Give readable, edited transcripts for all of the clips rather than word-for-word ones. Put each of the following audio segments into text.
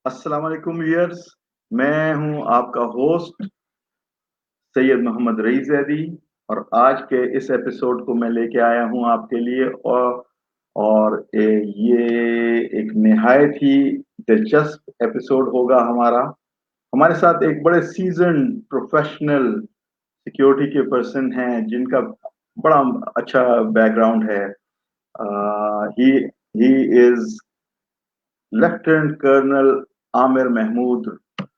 अस्सलाम वालेकुम व्यूअर्स। मैं हूं आपका होस्ट सैयद मोहम्मद रईस जैदी और आज के इस एपिसोड को मैं लेके आया हूं आपके लिए ये एक निहायत ही दिलचस्प एपिसोड होगा हमारा। हमारे साथ एक बड़े सीजन प्रोफेशनल सिक्योरिटी के पर्सन हैं जिनका बड़ा अच्छा बैकग्राउंड है। He he is lieutenant colonel Aamir Mahmood,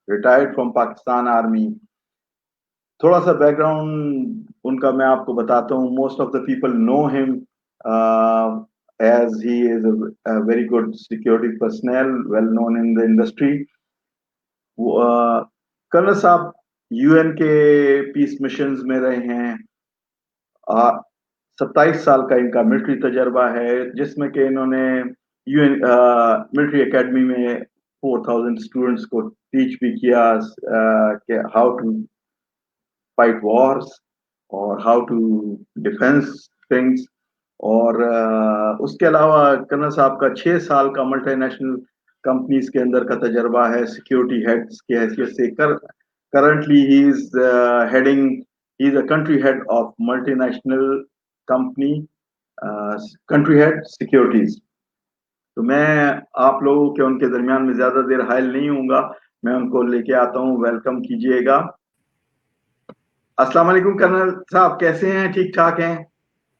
retired from Pakistan army. थोड़ा सा बैकग्राउंड उनका मैं आपको बताता हूँ। Most of the people know him as he is a very good security personnel, well known in the industry. Colonel साहब यूएन के पीस मिशंस में रहे हैं। 27 साल का इनका मिलिट्री तजर्बा है, जिसमें कि इन्होंने यूएन मिलिट्री एकेडमी में 4000 स्टूडेंट्स को टीच भी किया कि हाउ टू फाइट वॉर्स और हाउ टू डिफेंस थिंग्स। और उसके अलावा कर्नल साहब का 6 साल का मल्टीनेशनल कंपनीज के अंदर का तजर्बा है सिक्योरिटी हेड्स की हैसियत से। Currently he is heading he is a country head of multinational company, country head securities. तो मैं आप लोगों के उनके दरमियान में ज्यादा देर हायल नहीं हूँगा, मैं उनको लेके आता हूँ। वेलकम कीजिएगा। अस्सलाम वालेकुम कर्नल साहब, कैसे हैं? ठीक ठाक हैं?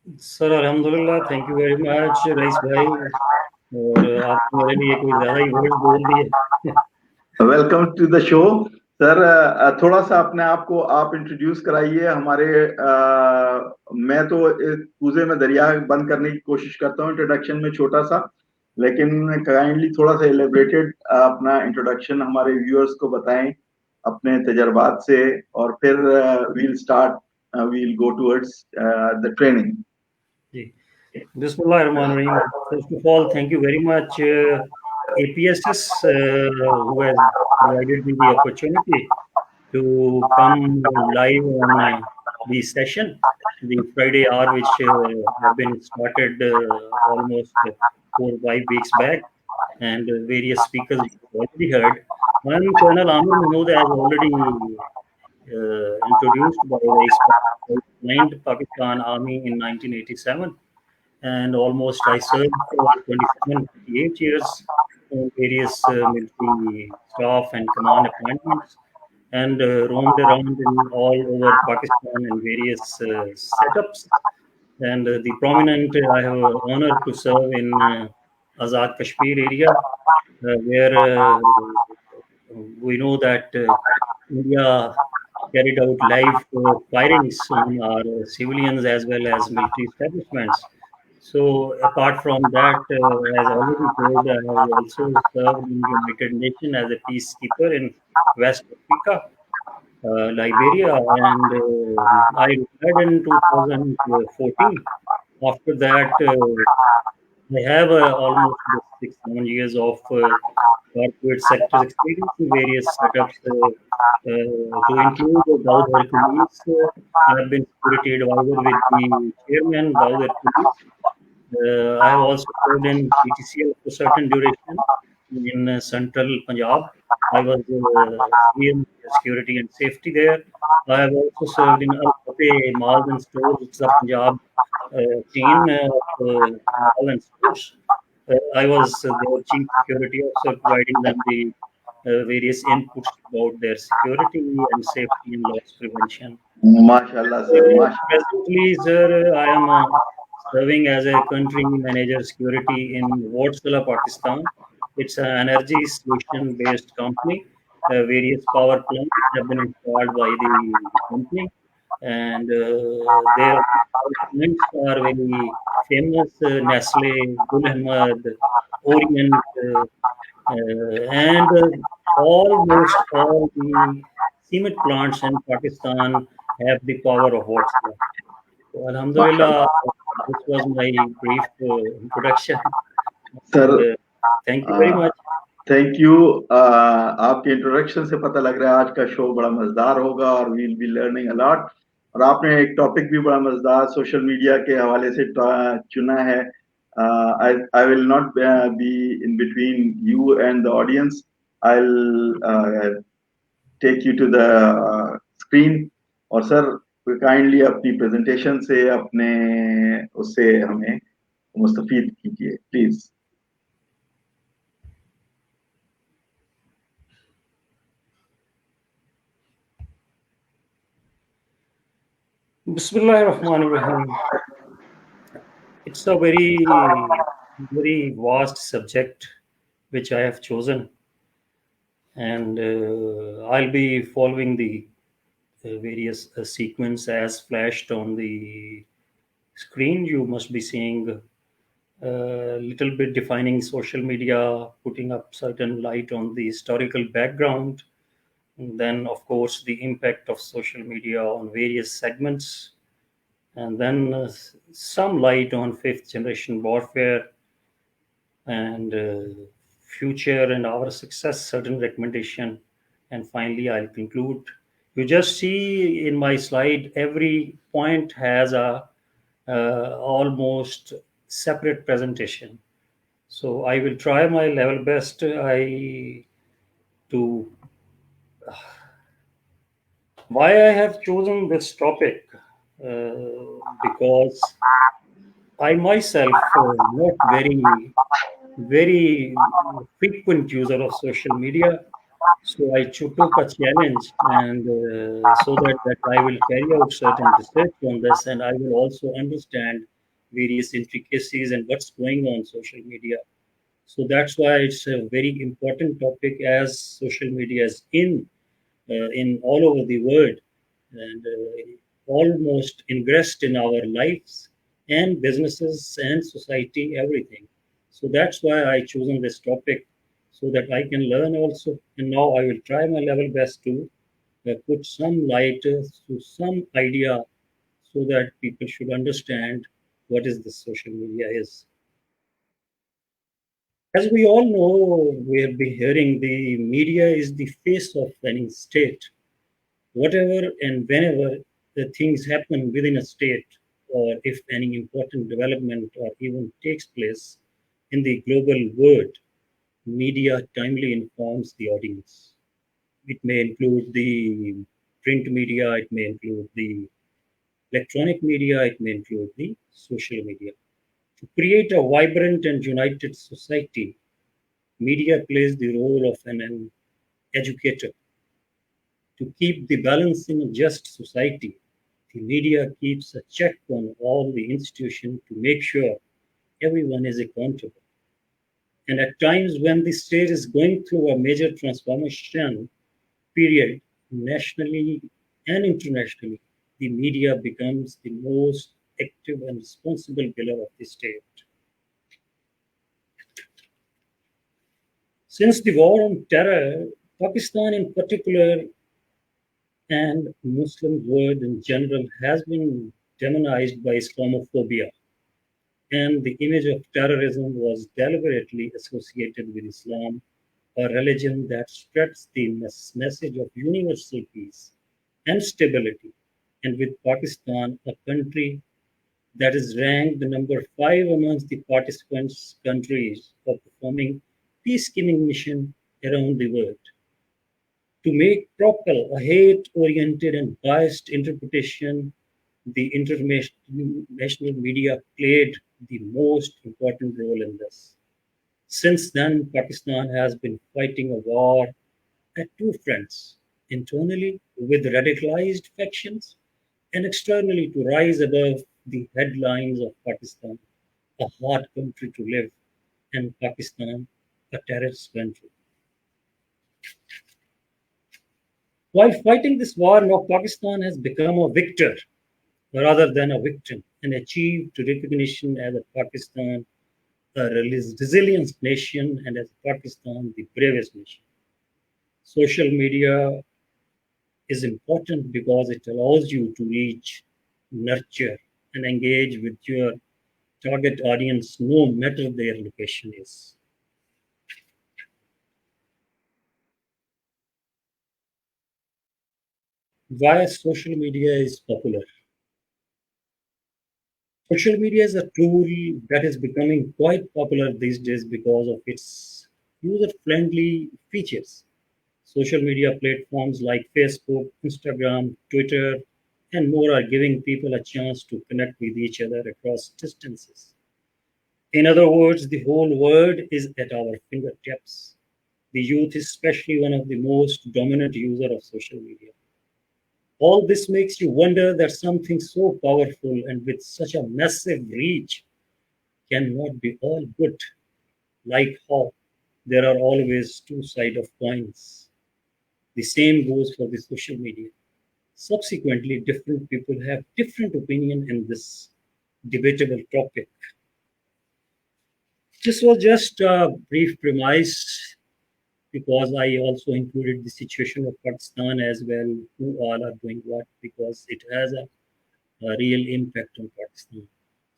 सर अल्हम्दुलिल्लाह, thank you very much rice भाई। और आपने मेरे लिए कोई ज़्यादा ही वर्ड्स बोल दिए। Welcome to the show sir. थोड़ा सा अपने आप को आप इंट्रोड्यूस कराइए हमारे। मैं तो एक कूजे में दरिया बंद करने की कोशिश करता हूँ इंट्रोडक्शन में छोटा सा, लेकिन काइंडली थोड़ा सा एलिब्रेटेड अपना इंट्रोडक्शन हमारे व्यूअर्स को बताएं अपने तजर्बात से, और फिर we'll go towards the training. जी, बिस्मिल्लाहिर्रहमानिर्रहीम। First of all, thank you very much APSS who has provided me the opportunity to come live on the session, the Friday hour, which have been started almost 4 or 5 weeks back, and various speakers you've already heard. One, Colonel Amir Mahmood, has already introduced by the joined Pakistan Army in 1987, and almost I served for 27, 28 years in various military staff and command appointments, and roamed around in all over Pakistan in various setups. And the prominent, I have honor to serve in Azad Kashmir area, where we know that India carried out live firings on our civilians as well as military establishments. So, apart from that, as already told, I have also served in the United Nations as a peacekeeper in West Africa, Liberia, and I retired in 2014. After that, I have almost 6 7 years of corporate sector experience in various setups, to include Daud Hercules. I have been security advisor with the chairman, Daud Hercules. I have also served in PTCL for certain duration in central Punjab. I was CM security and safety there. I have also served in Al Fateh Malls and Stores, which is a Punjab chain of mall and stores. I was their chief security officer, providing them the various inputs about their security and safety and loss prevention. माशाल्लाह sir, माशा। Presently, sir, I am serving as a country manager security in Watsala, Pakistan. It's an energy solution based company. Various power plants have been installed by the company, and their power plants are very famous: Nestle, Gul Ahmad, Orient, and almost all the cement plants in Pakistan have the power of Watsala. So, Alhamdulillah, माशाल्लाह this was my brief introduction. Sir. And thank you very much. Thank you. आपके introduction से पता लग रहा है आज का show बड़ा मजेदार होगा और वील बी लर्निंग अलॉट। और आपने एक टॉपिक भी बड़ा मजेदार सोशल मीडिया के हवाले से चुना है। I will not be in between you and the audience. I'll take you to the screen. और सर काइंडली अपनी प्रेजेंटेशन से अपने उससे हमें मुस्तफीद कीजिए please. Bismillahirrahmanirrahim. It's a very vast subject which I have chosen, and I'll be following the various sequence as flashed on the screen. You must be seeing a little bit defining social media, putting up certain light on the historical background, and then, of course, the impact of social media on various segments, and then some light on fifth generation warfare and future and our success, certain recommendation, and finally I'll conclude. You just see in my slide, every point has a almost separate presentation. So I will try my level best. I to Why I have chosen this topic, because I myself not very frequent user of social media. So I took a challenge, and so that I will carry out certain research on this, and I will also understand various intricacies and what's going on social media. So that's why it's a very important topic, as social media is in all over the world, and almost ingressed in our lives and businesses and society, everything. So that's why I chosen this topic, so that I can learn also. And now I will try my level best to put some light to some idea, so that people should understand what is the social media is. As we all know, we have been hearing, the media is the face of any state. Whatever and whenever the things happen within a state, or if any important development or even takes place in the global world, media timely informs the audience. It may include the print media, it may include the electronic media, it may include the social media. To create a vibrant and united society, media plays the role of an educator. To keep the balance in a just society, the media keeps a check on all the institutions to make sure everyone is accountable. And at times when the state is going through a major transformation period, nationally and internationally, the media becomes the most active and responsible pillar of the state. Since the war on terror, Pakistan in particular and Muslim world in general has been demonized by Islamophobia, and the image of terrorism was deliberately associated with Islam, a religion that spreads the message of universal peace and stability. And with Pakistan, a country that is ranked number 5 amongst the participants countries for performing peacekeeping mission around the world. To make proper a hate-oriented and biased interpretation, the international media played the most important role in this. Since then, Pakistan has been fighting a war at two fronts: internally with radicalized factions, and externally to rise above the headlines of Pakistan, a hard country to live, and Pakistan, a terrorist country. While fighting this war, now Pakistan has become a victor rather than a victim, and achieved recognition as a Pakistan, a resilient nation, and as Pakistan, the bravest nation. Social media is important because it allows you to reach, nurture, and engage with your target audience, no matter their location is. Why social media is popular? Social media is a tool that is becoming quite popular these days because of its user-friendly features. Social media platforms like Facebook, Instagram, Twitter, and more are giving people a chance to connect with each other across distances. In other words, the whole world is at our fingertips. The youth is especially one of the most dominant user of social media. All this makes you wonder that something so powerful and with such a massive reach cannot be all good, like how there are always two sides of coins. The same goes for the social media. Subsequently, different people have different opinion in this debatable topic. This was just a brief premise because I also included the situation of Pakistan as well, who all are doing what, because it has a real impact on Pakistan.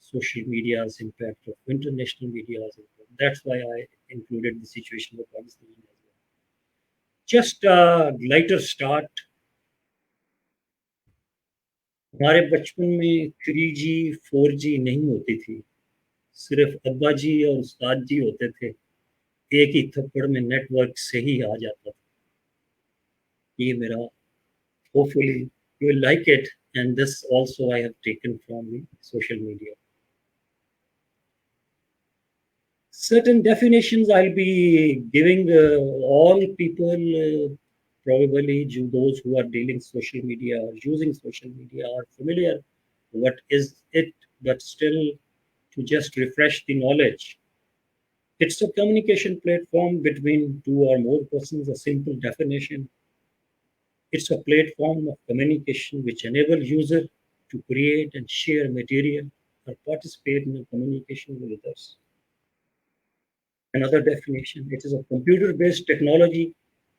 Social media's impact, of international media's impact. That's why I included the situation of Pakistan as well. Just a lighter start. हमारे बचपन में 3G 4G नहीं होती थी, सिर्फ अब्बा जी और उस्ताद जी होते थे, एक ही थप्पड़ में नेटवर्क से ही आ जाता था. ये मेरा hopefully you will like it, and this also I have taken from the social media. Certain definitions I'll be giving all people, probably those who are dealing social media or using social media are familiar what is it, but still to just refresh the knowledge. It's a communication platform between two or more persons, a simple definition. It's a platform of communication which enables user to create and share material or participate in a communication with others. Another definition, it is a computer-based technology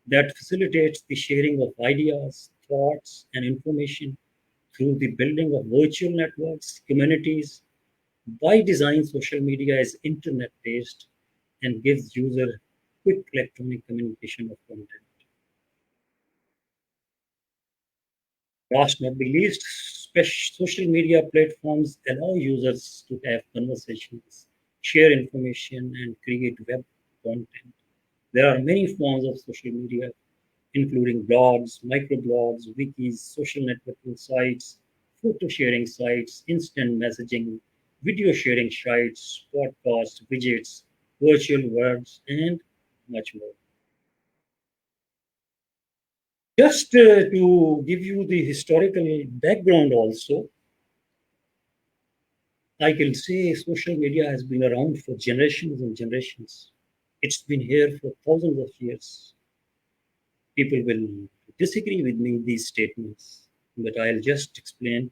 that facilitates the sharing of ideas, thoughts, and information through the building of virtual networks, communities. By design, social media is internet-based and gives user quick electronic communication of content. Last but not least, social media platforms allow users to have conversations, share information, and create web content. There are many forms of social media, including blogs, microblogs, wikis, social networking sites, photo sharing sites, instant messaging, video sharing sites, podcasts, widgets, virtual worlds, and much more. Just to give you the historical background also, I can say social media has been around for generations and generations. It's been here for thousands of years. People will disagree with me these statements, but I'll just explain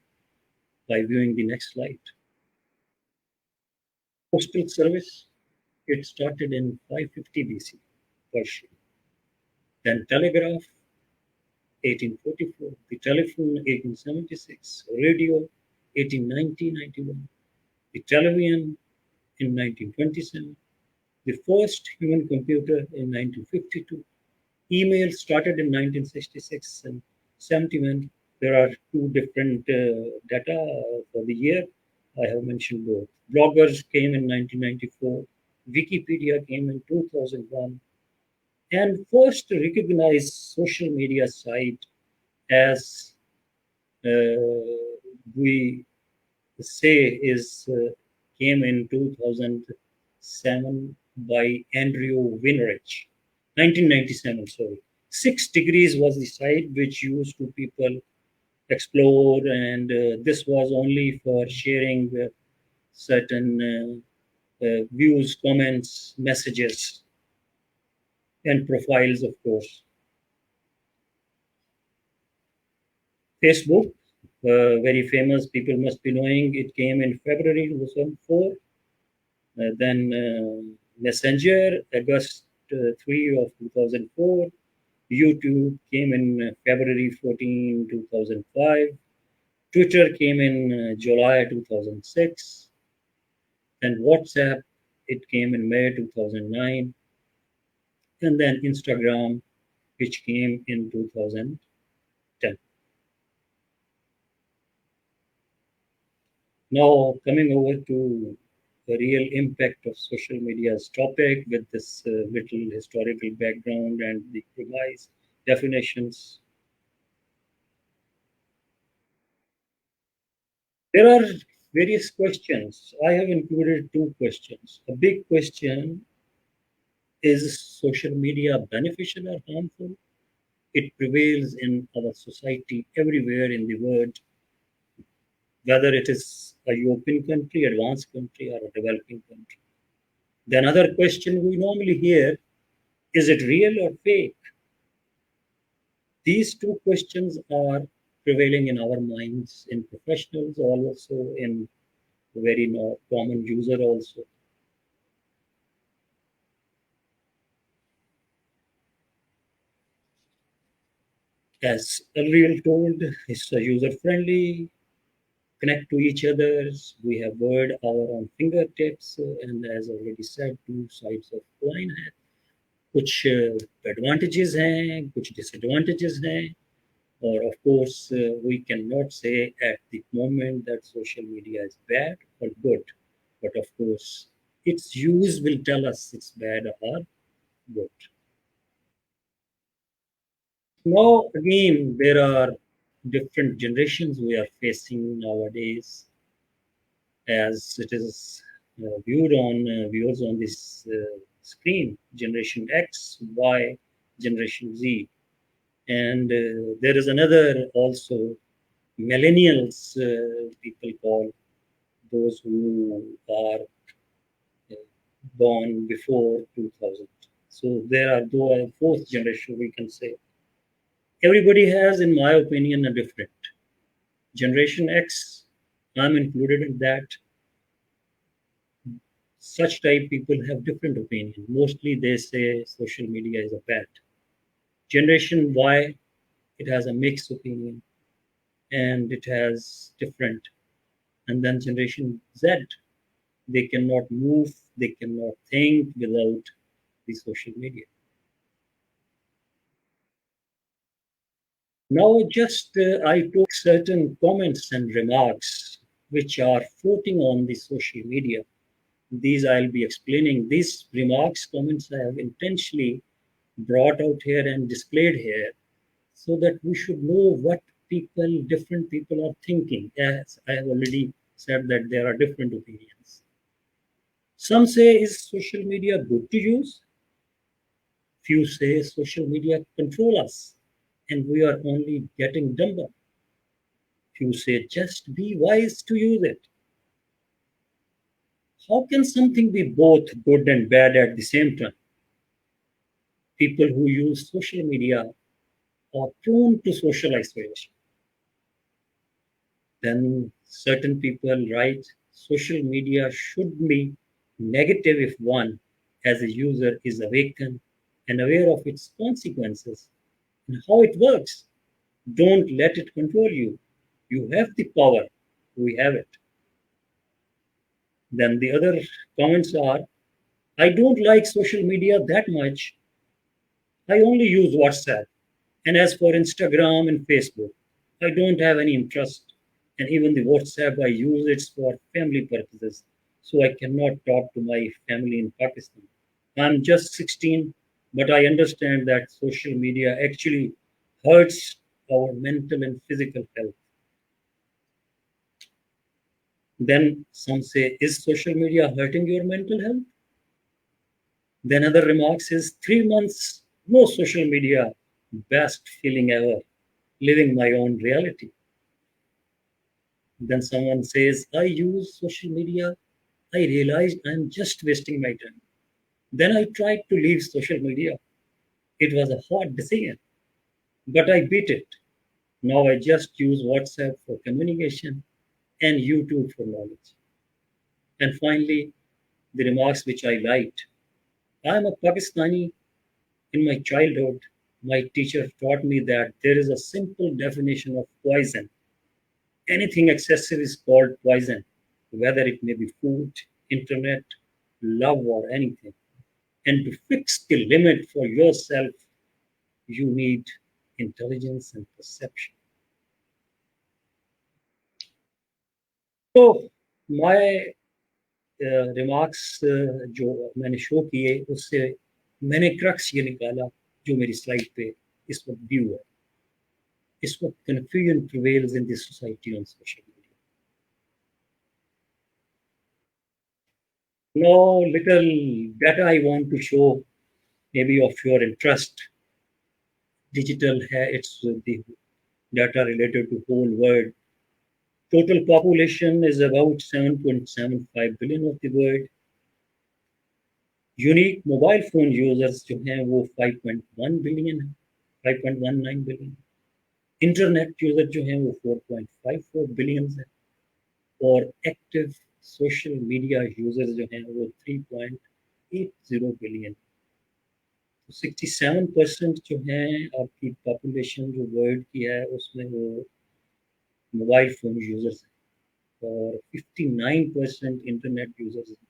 by viewing the next slide. Postal service, it started in 550 BC, Persia. Then telegraph, 1844, the telephone, 1876, radio, 1891, the television in 1927, the first human computer in 1952, email started in 1966 and 71. There are two different data for the year. I have mentioned both. Bloggers came in 1994. Wikipedia came in 2001. And first recognized social media site as we say is came in 2007 by Andrew Winrich. 1997, sorry. 6 degrees was the site which used to people explore, and this was only for sharing certain views, comments, messages, and profiles, of course. Facebook, very famous, people must be knowing, it came in February 2004. Then Messenger, August 3 of 2004. YouTube came in February 14, 2005. Twitter came in July 2006. Then WhatsApp, it came in May 2009. And then Instagram, which came in 2010. Now, coming over to the real impact of social media's topic with this little historical background and the precise definitions. There are various questions. I have included two questions. A big question: is social media beneficial or harmful? It prevails in our society everywhere in the world, whether it is a European country, advanced country, or a developing country. The another question we normally hear: is it real or fake? These two questions are prevailing in our minds, in professionals, also in very common user also. As Unreal told, it's a user friendly, connect to each others. We have word our own fingertips, and as already said, two sides of coin है. कुछ advantages हैं, कुछ disadvantages हैं. Or of course, we cannot say at the moment that social media is bad or good, but of course, its use will tell us it's bad or good. Now, again, there are different generations we are facing nowadays, as it is viewed on this screen: Generation X, Y, Generation Z, and there is another also millennials. People call those who are uh, born before 2000. So there are the fourth generation, we can say. Everybody has, in my opinion, a different. Generation X, I'm included in that. Such type people have different opinion. Mostly they say social media is a bad. Generation Y, it has a mixed opinion and it has different. And then Generation Z, they cannot move, they cannot think without the social media. Now, just I took certain comments and remarks which are floating on the social media. These I'll be explaining. These remarks, comments I have intentionally brought out here and displayed here so that we should know what different people are thinking. As I have already said that there are different opinions. Some say, is social media good to use? Few say social media control us and we are only getting dumber. Few say just be wise to use it. How can something be both good and bad at the same time? People who use social media are prone to social isolation. Then certain people write social media should be negative if one, as a user, is awakened and aware of its consequences and how it works. Don't let it control you. You have the power. We have it. Then the other comments are, I don't like social media that much. I only use WhatsApp. And as for Instagram and Facebook, I don't have any interest. And even the WhatsApp, I use it for family purposes. So I cannot talk to my family in Pakistan. I'm just 16, but I understand that social media actually hurts our mental and physical health. Then some say, is social media hurting your mental health? Then other remarks is 3 months, no social media, best feeling ever, living my own reality. Then someone says, I use social media, I realized I'm just wasting my time. Then I tried to leave social media. It was a hard decision, but I beat it. Now I just use WhatsApp for communication and YouTube for knowledge. And finally, the remarks which I liked. I'm a Pakistani. In my childhood, my teacher taught me that there is a simple definition of poison. Anything excessive is called poison, whether it may be food, internet, love, or anything. And to fix the limit for yourself, you need intelligence and perception. So, my remarks جو میں نے شو کیے اس سے میں نے crux یہ نکالا جو میری سلائڈ پہ اس وقت ویو ہے. اس وقت confusion prevails in this society on social media. Now little data I want to show, maybe of your interest. Digital है, it's the data related to whole world. Total population is about 7.75 billion of the world. Unique mobile phone users जो हैं वो 5.1 billion है, 5.19 billion. Internet user जो हैं वो 4.54 billion है और एक्टिव सोशल मीडिया यूजर्स जो हैं वो 3.80 बिलियन. 67% जो हैं आपकी पॉपुलेशन जो वर्ल्ड की है उसमें वो मोबाइल फ़ोन यूजर्स हैं और 59% इंटरनेट यूजर्स हैं.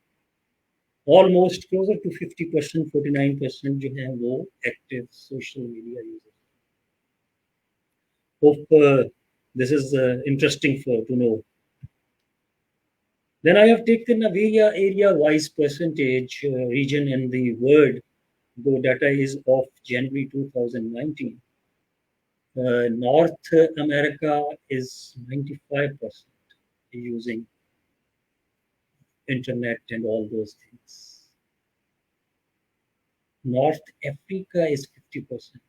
ऑलमोस्ट क्लोजर टू 50%, 49% जो हैं वो active social media users. Hope this is interesting to know. Then I have taken a area-wise percentage region in the world, though data is of January 2019. North America is 95% using internet and all those things. North Africa is 50%.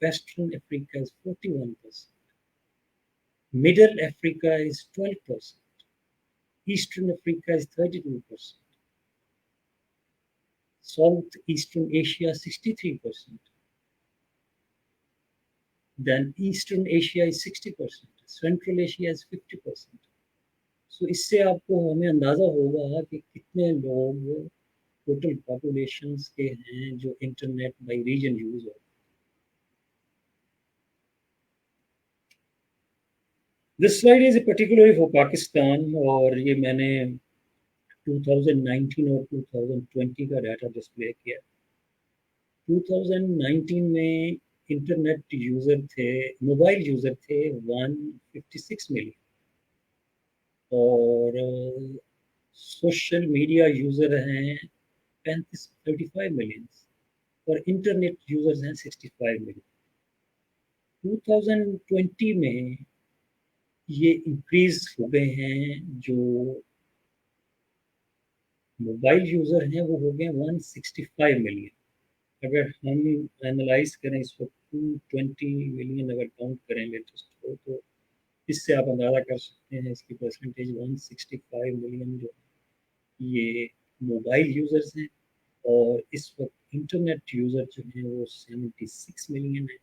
Western Africa is 41%. Middle Africa is 12%. Eastern Africa is 32%. Southeastern Asia 63%. Then Eastern Asia is 60%. Central Asia is 50%. So इससे आपको हमें अंदाज़ा होगा कि कितने लोग total populations के हैं जो इंटरनेट बाय रीजन यूज हो. This slide is particularly for Pakistan और ये मैंने 2019 और 2020 का डाटा डिस्प्ले किया. 2019 में इंटरनेट यूज़र थे, मोबाइल यूज़र थे 156 मिलियन और सोशल मीडिया यूज़र हैं 35 मिलियन और इंटरनेट यूज़र्स हैं 65 मिलियन. 2020 में ये इंक्रीज हो गए हैं. जो मोबाइल यूज़र हैं वो हो गए 165 मिलियन. अगर हम एनालाइज करें इस वक्त 220 मिलियन अगर काउंट करें लेटेस्ट को तो इससे आप अंदाज़ा कर सकते हैं इसकी परसेंटेज 165 मिलियन जो ये मोबाइल यूज़र्स हैं और इस वक्त इंटरनेट यूज़र जो हैं वो 76 मिलियन है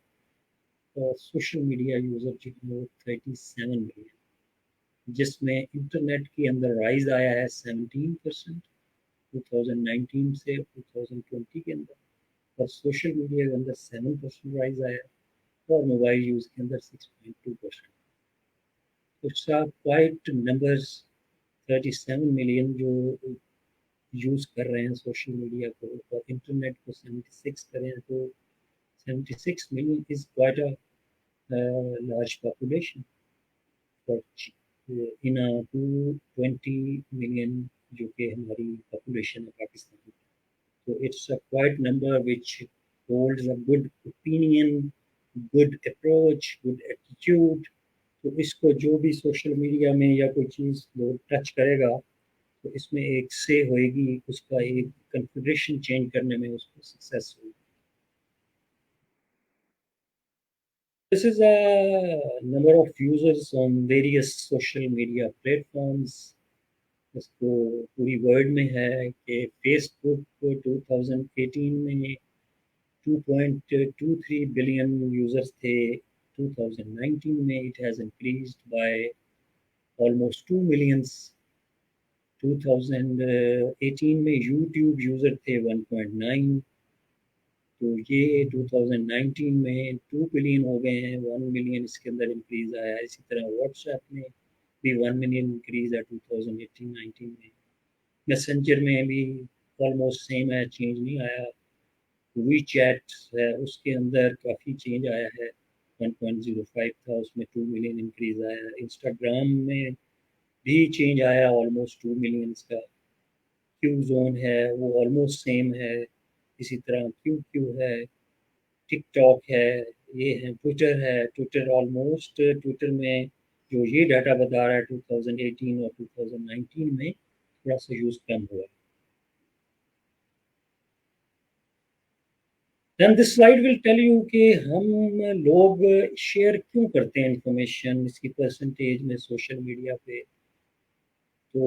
और सोशल मीडिया यूज़र जो हैं वो 37 मिलियन, जिसमें इंटरनेट के अंदर राइज आया है 17% 2019 से 2020 के अंदर और सोशल मीडिया के अंदर 7% राइज आया और मोबाइल यूज़ के अंदर 6.2%. It's quite numbers. 37 मिलियन जो यूज़ कर रहे हैं सोशल मीडिया को और इंटरनेट को 76 करें तो 76 million is quite a large population for in 220 million जो कि हमारी पॉपुलेशन है पाकिस्तान की. So it's a quite number which holds a good opinion, good approach, good attitude. तो इसको जो भी सोशल मीडिया में या कोई चीज़ लोग टच करेगा तो इसमें एक से होएगी, उसका एक कॉन्फ़िगरेशन चेंज करने में उसको सक्सेस होगी. This is a number of users on various social media platforms. इसको पूरी वर्ल्ड में है कि फेसबुक 2018 में 2.23 बिलियन यूजर्स थे. 2019 में it has increased by almost 2 millions. 2018 में यूट्यूब यूज़र थे 1.9 तो ये 2019 में 2 बिलियन हो गए हैं. 1 मिलियन इसके अंदर इंक्रीज आया. इसी तरह व्हाट्सएप में भी 1 मिलियन इंक्रीज है 2018-19 में. मैसेंजर में भी ऑलमोस्ट सेम है, चेंज नहीं आया. वी चैट है उसके अंदर काफ़ी चेंज आया है. 1.05 था उसमें 2 मिलियन इंक्रीज आया. इंस्टाग्राम में भी चेंज आया ऑलमोस्ट 2 मिलियन का. کیو زون ہے وہ آلموسٹ سیم ہے، اسی طرح کیو ہے، ٹک ٹاک ہے، یہ ہے ٹویٹر ہے. ٹویٹر آلموسٹ ٹویٹر میں جو یہ ڈاٹا بتا رہا ہے 2018 اور 2019 میں تھوڑا سا یوز کم ہوا ہے. Then this slide will tell you کہ ہم لوگ شیئر کیوں کرتے ہیں انفارمیشن، اس کی پرسنٹیج میں سوشل میڈیا پہ. تو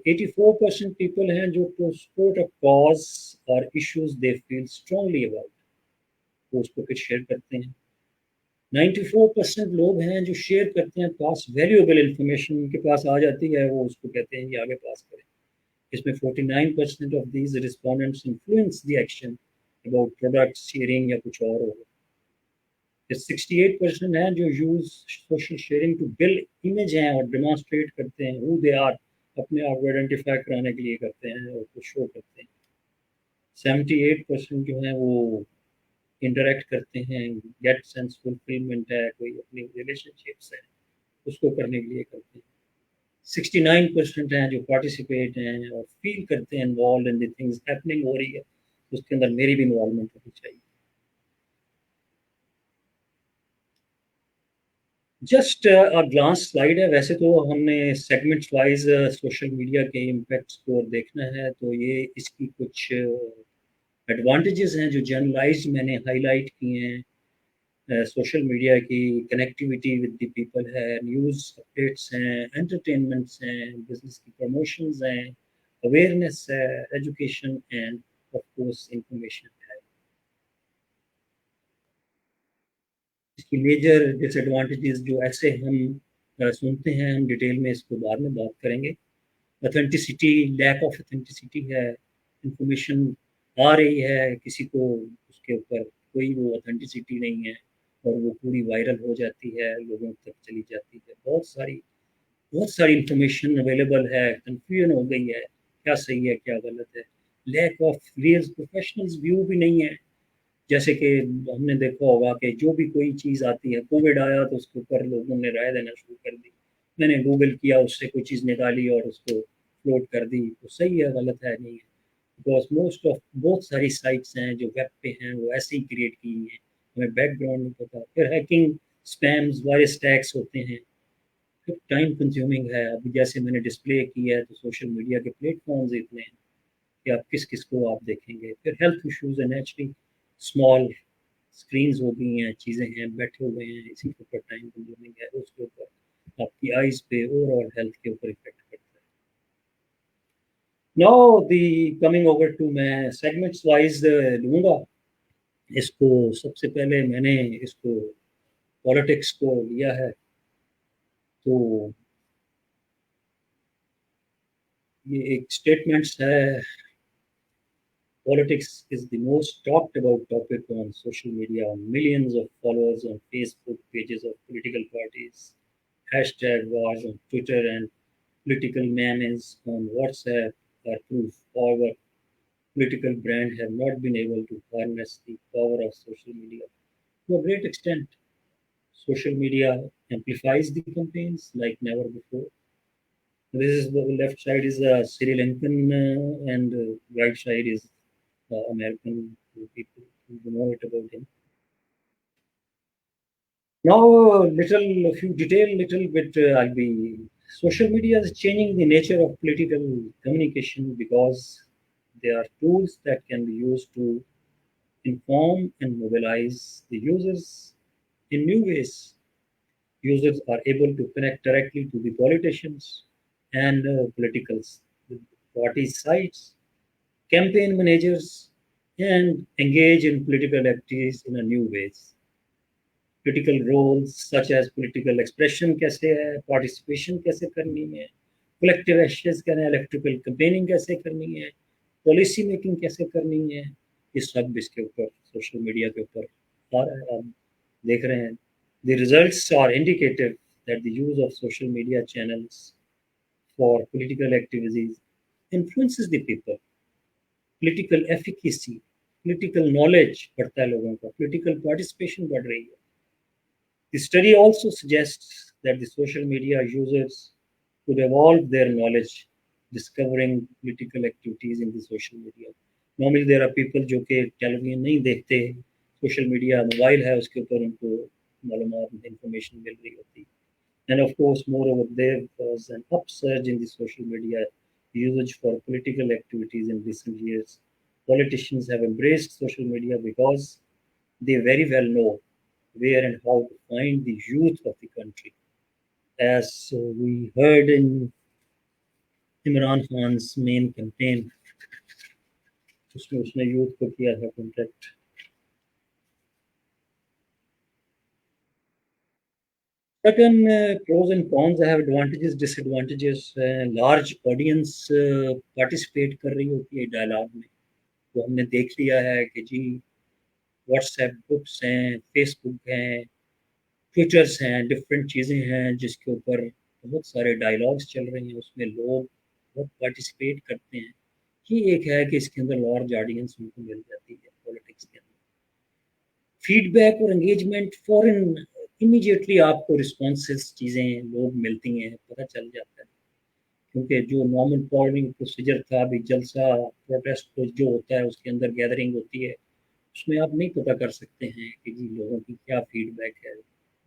84% پیپل ہیں جو ٹو سپورٹ اے کاز اور issues they feel strongly about, وہ اس کو پھر شیئر کرتے ہیں. 94% لوگ ہیں جو شیئر کرتے ہیں پاس ویلیویبل انفارمیشن ان کے پاس آ جاتی ہے، وہ اس کو کہتے ہیں کہ آگے پاس کریں. اس میں 49% of these respondents influence the action about product sharing یا کچھ اور ہوگا. 68% ہیں جو use social sharing to build image ہیں اور ڈیمانسٹریٹ کرتے ہیں ہو دے آر، اپنے آپ کو آئیڈینٹیفائی کرانے کے لیے کرتے ہیں اور کچھ شو کرتے ہیں. 78% جو ہیں وہ انٹریکٹ کرتے ہیں، گیٹ سینس فلفلمنٹ ہے، کوئی اپنی ریلیشن شپس ہے اس کو کرنے کے لیے کرتے ہیں. 69% ہیں جو پارٹیسپیٹ ہیں اور فیل کرتے ہیں involved in the things happening ہو رہی ہے، اس کے اندر میری بھی انوالومنٹ ہونی چاہیے. جسٹ گلانس سلائڈ ہے، ویسے تو ہم نے سیگمنٹ وائز سوشل میڈیا کے امپیکٹس کو دیکھنا ہے، تو یہ اس کی کچھ ایڈوانٹیجز ہیں جو جرنلائز میں نے ہائی لائٹ کیے ہیں. سوشل میڈیا کی کنیکٹیوٹی ود دی پیپل ہے، نیوز اپڈیٹس ہیں، انٹرٹینمنٹس ہیں، بزنس کی پروموشنز ہیں، اویئرنیس ہے، education and of course information ہے. اس کی میجر ڈس ایڈوانٹیجز جو ایسے ہم سنتے ہیں، ہم ڈیٹیل میں اس کو بعد میں بات کریں گے. اتھینٹسٹی، لیک آف اتھینٹسٹی ہے، انفارمیشن آ رہی ہے کسی کو اس کے اوپر کوئی وہ اتھینٹسٹی نہیں ہے اور وہ پوری وائرل ہو جاتی ہے، لوگوں تک چلی جاتی ہے. بہت ساری انفارمیشن اویلیبل ہے، کنفیوژن ہو گئی ہے کیا صحیح ہے کیا غلط ہے. Lack of real professionals view بھی نہیں ہے، جیسے کہ ہم نے دیکھا ہوگا کہ جو بھی کوئی چیز آتی ہے، کووڈ آیا تو اس کے اوپر لوگوں نے رائے دینا شروع کر دی، میں نے گوگل کیا، اس سے کوئی چیز نکالی اور اس کو فلوٹ کر دی، تو صحیح ہے غلط ہے نہیں ہے. بیکاز موسٹ آف بہت ساری سائٹس ہیں جو ویب پہ ہیں وہ ایسے ہی کریٹ کی ہیں، ہمیں بیک گراؤنڈ نہیں پتا. پھر ہیکنگ، اسپیمز، وائرس اٹیکس ہوتے ہیں، پھر ٹائم کنزیومنگ ہے. ابھی جیسے میں نے ڈسپلے کی ہے تو سوشل میڈیا کے پلیٹ فارمز اتنے ہیں کہ آپ کس کو آپ دیکھیں گے. پھر ہیلتھ ایشوز ہیں، نیچرلی اسمال اسکرینز ہو گئی ہیں، چیزیں ہیں، بیٹھے ہوئے ہیں، اسی کے اوپر ٹائم کنزیومنگ ہے، اس کے اوپر آپ کی آئیز پہ اوور آل ہیلتھ کے اوپر افیکٹ کرتا ہے. Now the coming over to, میں سیگمنٹس وائز لوں گا اس کو. سب سے پہلے میں نے اس کو پالیٹکس کو لیا ہے، تو یہ ایک اسٹیٹمنٹس ہے. Politics is the most talked about topic on social media. Millions of followers on Facebook pages of political parties, hashtag wars on Twitter, and political memes on WhatsApp are proof. However, political brands have not been able to harness the power of social media to a great extent. Social media amplifies the campaigns like never before. This is the left side is Sri Lankan and right side is American people who know it about him. Now, a few detail, little bit. I'll be. Social media is changing the nature of political communication because they are tools that can be used to inform and mobilize the users in new ways. Users are able to connect directly to the politicians and political party sites, campaign managers, and engage in political activities in a new ways. Political roles such as political expression कैसे है, participation कैसे करनी है, collective actions क्या है, electoral campaigning कैसे करनी है, policy making कैसे करनी है, ये सब इसके ऊपर सोशल मीडिया के ऊपर आ रहा है. आप देख रहे हैं. The results are indicative that the use of social media channels for political activities influences the people. Political efficacy, political knowledge बढ़ता है लोगों का, political participation बढ़ रही है. The study also suggests that the social media users could evolve their knowledge discovering political activities in the social media. Normally there are people जो कि television नहीं देखते, सोशल मीडिया मोबाइल है उसके ऊपर उनको मालूमात इंफॉर्मेशन मिल रही होती है. And of course, moreover, there was an upsurge in the social media usage for political activities in recent years. Politicians have embraced social media because they very well know where and how to find the youth of the country. As we heard in Imran Khan's main campaign, उसमें उसने youth को किया था contact. Certain pros and cons have advantages, disadvantages. Large audience participate कर रही होती है dialogue में. तो हमने देख लिया है कि जी व्हाट्सएप ग्रुप्स हैं, फेसबुक हैं, ट्विटर्स हैं, डिफरेंट चीज़ें हैं जिसके ऊपर बहुत सारे डायलॉग्स चल रहे हैं, उसमें लोग बहुत पार्टिसिपेट करते हैं. ये एक है कि इसके अंदर लार्ज ऑडियंस उनको मिल जाती है पॉलिटिक्स के अंदर. फीडबैक और एंगेजमेंट फॉरन इमीडिएटली आपको रिस्पॉन्सेस चीज़ें लोग मिलती हैं, पता चल जाता है. क्योंकि जो नॉर्मल पोलिंग प्रोसीजर था, अभी जलसा प्रोटेस्ट जो होता है उसके अंदर गैदरिंग होती है, उसमें आप नहीं पता कर सकते हैं कि जी लोगों की क्या फीडबैक है.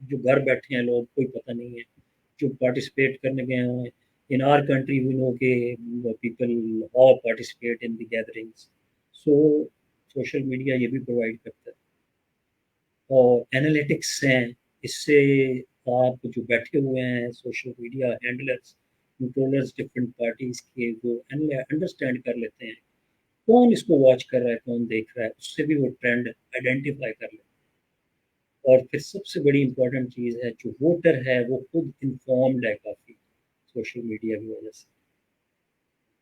जो घर बैठे हैं लोग कोई पता नहीं है, जो पार्टिसिपेट करने गए हैं. In our country we know के people how participate in the gatherings. So social media ये भी प्रोवाइड करता है. और एनालिटिक्स हैं, इससे आप जो बैठे हुए हैं social media handlers, controllers different parties के, वो अंडरस्टैंड कर लेते हैं कौन इसको वॉच कर रहा है, कौन देख रहा है, उससे भी वो ट्रेंड आइडेंटिफाई कर लेते हैं. और फिर सबसे बड़ी इंपॉर्टेंट चीज़ है, जो वोटर है वो खुद इन्फॉर्म्ड है काफ़ी सोशल मीडिया की वजह से.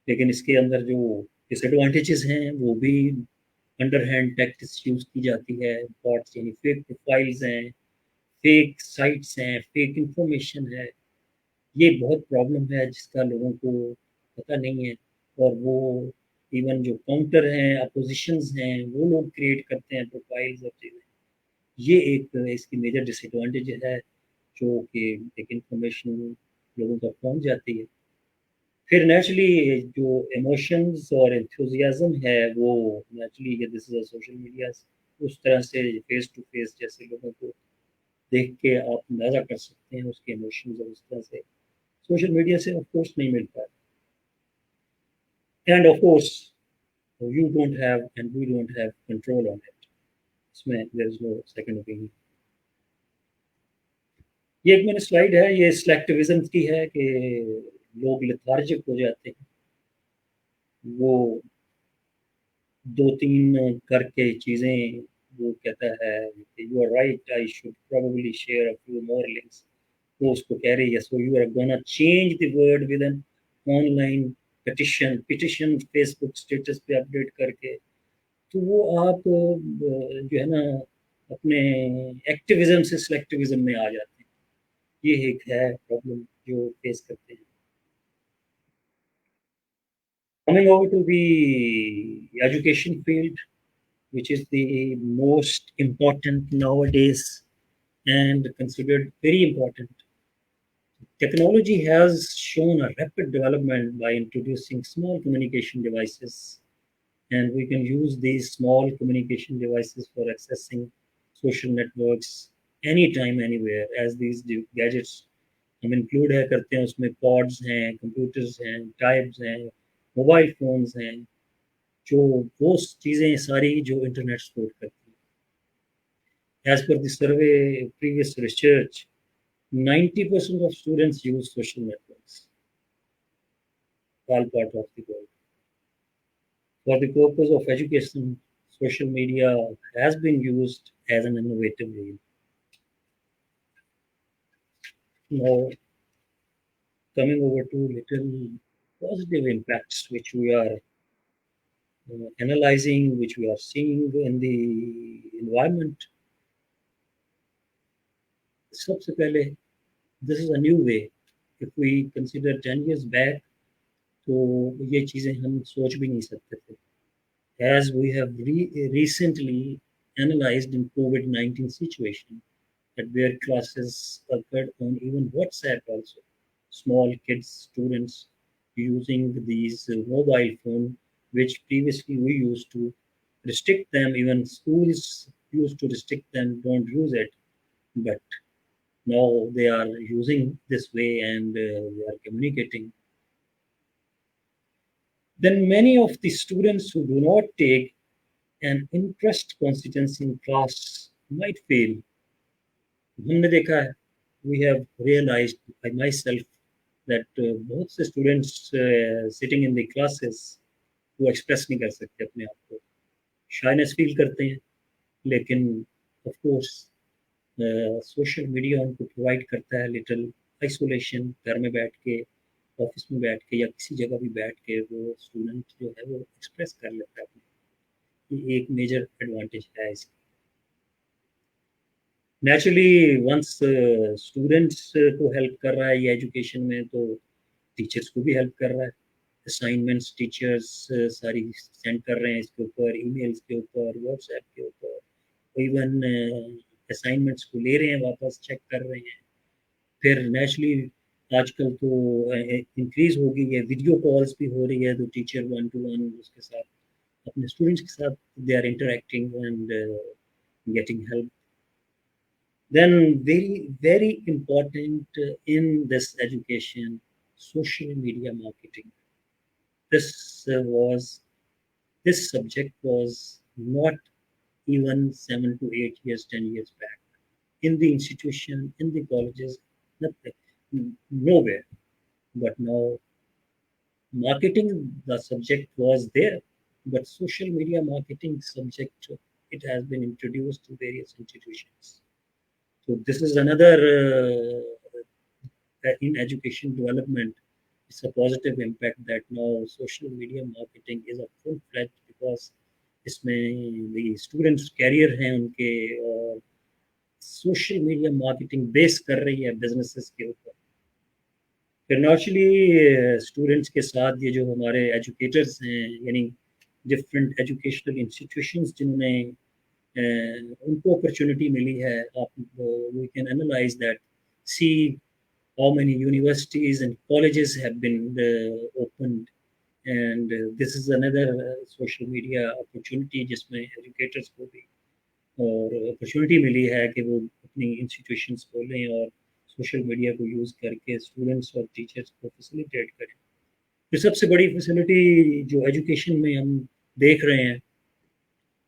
लेकिन इसके अंदर जो डिसएडवांटेजेस हैं वो भी अंडर हैंड टैक्टिक्स यूज़ की जाती है. बॉट्स यानी फेक प्रोफाइल्स हैं, फेक साइट्स हैं, फेक इंफॉर्मेशन है. ये बहुत प्रॉब्लम है जिसका लोगों को पता नहीं है. और वो इवन जो काउंटर हैं, अपोजिशंस हैं, वो लोग क्रिएट करते हैं प्रोफाइल्स और चीज़ें. ये एक इसकी मेजर डिसएडवांटेज है, जो कि एक इंफॉर्मेशन लोगों तक पहुंच जाती है. फिर नेचुरली जो इमोशंस और एंथुजियाज्म है वो naturally this is social media, उस तरह से फेस टू फेस जैसे लोगों को देख के आप अंदाज़ा कर सकते हैं उसके इमोशंस, और उस तरह से सोशल मीडिया से ऑफ कोर्स नहीं मिलता. End of course you don't have and we don't have control on it. इसमें there is no second opinion. ये एक मेरी स्लाइड है, ये सिलेक्टिविज्म की है कि लोग लेथार्जिक हो जाते हैं. वो 2-3 करके चीज़ें वो कहता है you are right, I should probably share a few more links. वो उसको कह रही है so you are gonna change the world with an online petition Facebook status पे अपडेट करके. तो वो आप जो है ना अपने एक्टिविज्म से सिलेक्टिविज्म में आ जाते हैं. ये एक है प्रॉब्लम जो फेस करते हैं. Coming over to the education field, which is the most important nowadays and considered very important. Technology has shown a rapid development by introducing small communication devices, and we can use these small communication devices for accessing social networks anytime, anywhere. As these gadgets हम include है करते हैं, उसमें pods हैं, computers हैं, types हैं, mobile phones हैं, जो वो चीज़ें सारी जो इंटरनेट सपोर्ट करती है. As per the survey previous research 90% of students use social networks, all part of the world. For the purpose of education, social media has been used as an innovative way. Now, coming over to little positive impacts which we are analyzing, which we are seeing in the environment. सबसे पहले, this is a new way. If we consider 10 years back, तो ये चीज़ें हम सोच भी नहीं सकते थे. As we have recently analyzed in COVID-19 situation, that where classes occurred on even WhatsApp also. Small kids, students, using these mobile phone, which previously we used to restrict them. Even schools used to restrict them, don't use it. But now they are using this way and they are communicating. Then many of the students who do not take an interest constituency in class might fail. हमने देखा है, we have realized by myself that बहुत से students sitting in the classes वो express नहीं कर सकते अपने आप को, shyness feel करते हैं, लेकिन of course सोशल मीडिया उनको प्रोवाइड करता है लिटिल आइसोलेशन, घर में बैठ के, ऑफिस में बैठ के या किसी जगह भी बैठ के वो स्टूडेंट जो है वो एक्सप्रेस कर लेता है अपने, ये एक मेजर एडवांटेज है इसकी. नेचुरली वंस स्टूडेंट्स को हेल्प कर रहा है ये एजुकेशन में, तो टीचर्स को भी हेल्प कर रहा है. असाइनमेंट्स टीचर्स सारी सेंड कर रहे हैं इसके ऊपर, ईमेल्स के ऊपर, व्हाट्सएप के ऊपर, इवन असाइनमेंट्स को ले रहे हैं वापस, चेक कर रहे हैं. फिर नेचुरली आजकल तो इंक्रीज हो गई है, वीडियो कॉल्स भी हो रही है, तो टीचर 1-to-1 उसके साथ अपने स्टूडेंट्स के साथ they are interacting and getting help. Then very important in this education, social media marketing. This this subject was not even 7 to 8 years, 10 years back. In the institution, in the colleges, nothing, nowhere. But now, marketing, the subject was there, but social media marketing subject, it has been introduced to various institutions. So this is another in education development. It's a positive impact that now social media marketing is a full-fledged, because इसमें the students career हैं उनके, और social media marketing base कर रही है businesses के ऊपर. फिर नेचुरली स्टूडेंट्स के साथ ये जो हमारे एजुकेटर्स हैं, यानी डिफरेंट एजुकेशनल इंस्टीट्यूशंस जिन्होंने उनको अपॉर्चुनिटी मिली है, आप we can analyse that, see how many universities and colleges have been opened, and this is another social media opportunity जिसमें एजुकेटर्स को भी और अपॉर्चुनिटी मिली है कि वो अपनी इंस्टीट्यूशंस खोलें और सोशल मीडिया को यूज़ करके स्टूडेंट्स और टीचर्स को फैसिलिटेट करें. फिर सबसे बड़ी फैसिलिटी जो एजुकेशन में हम देख रहे हैं,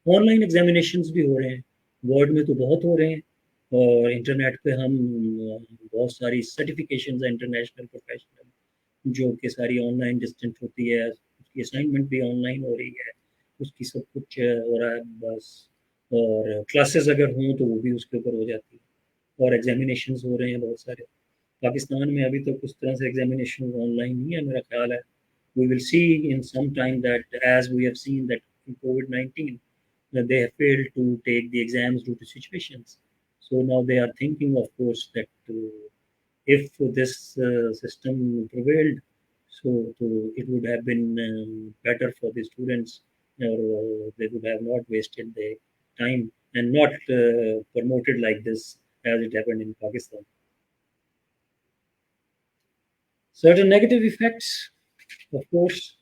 ऑनलाइन एग्जामिनेशंस भी हो रहे हैं, वर्ड में तो बहुत हो रहे हैं, और इंटरनेट पे हम बहुत सारी सर्टिफिकेशंस हैं इंटरनेशनल प्रोफेशनल जो कि सारी ऑनलाइन डिस्टेंट होती है, उसकी असाइनमेंट भी ऑनलाइन हो रही है, उसकी सब कुछ हो रहा है बस, और क्लासेस अगर हों तो वो भी उसके ऊपर हो जाती है, और एग्जामिनेशंस हो रहे हैं बहुत सारे. पाकिस्तान में अभी तक उस तरह से एग्जामिनेशन ऑनलाइन नहीं है मेरा ख्याल है. We will see in some time that, as we have seen that in COVID-19, that they have failed to take the exams due to situations. So now they are thinking, of course, that if this system prevailed, so it would have been better for the students, or they would have not wasted their time and not promoted like this as it happened in Pakistan. Certain negative effects, of course,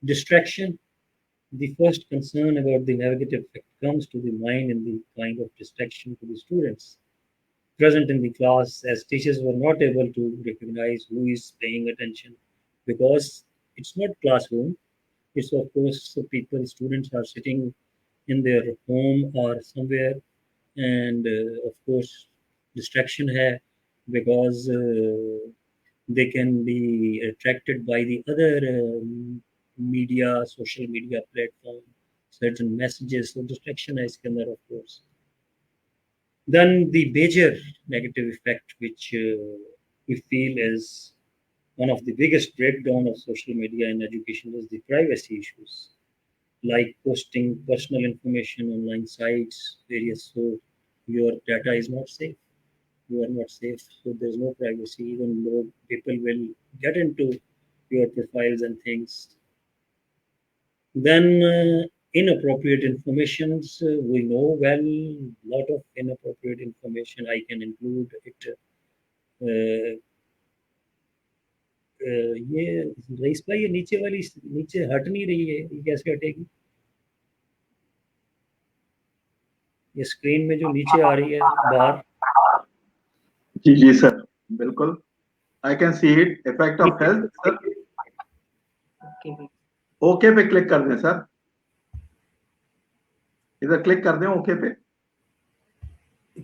distraction. The first concern about the negative effect comes to the mind in the kind of distraction to the students present in the class, as teachers were not able to recognize who is paying attention, because it's not classroom. It's of course people, students are sitting in their home or somewhere, and of course distraction hai, because they can be attracted by the other media, social media platform, certain messages, so distraction is kind of course. Then the major negative effect which we feel is one of the biggest breakdown of social media in education is the privacy issues, like posting personal information online sites, various, so your data is not safe. You are not safe, so there's no privacy, even though people will get into your profiles and things. Then inappropriate informations, we know well, lot of inappropriate information. I can include it یہ رئیس بھائی، یہ نیچے والی نیچے ہٹ نہیں رہی ہے، یہ کیسے ہٹے گی؟ یہ اسکرین میں جو نیچے آ رہی ہے باہر، جی جی سر، بالکل I can see it. Effect of health sir, okay پہ کلک کر دیں سر، ادھر کلک کر دیں اوکے پہ.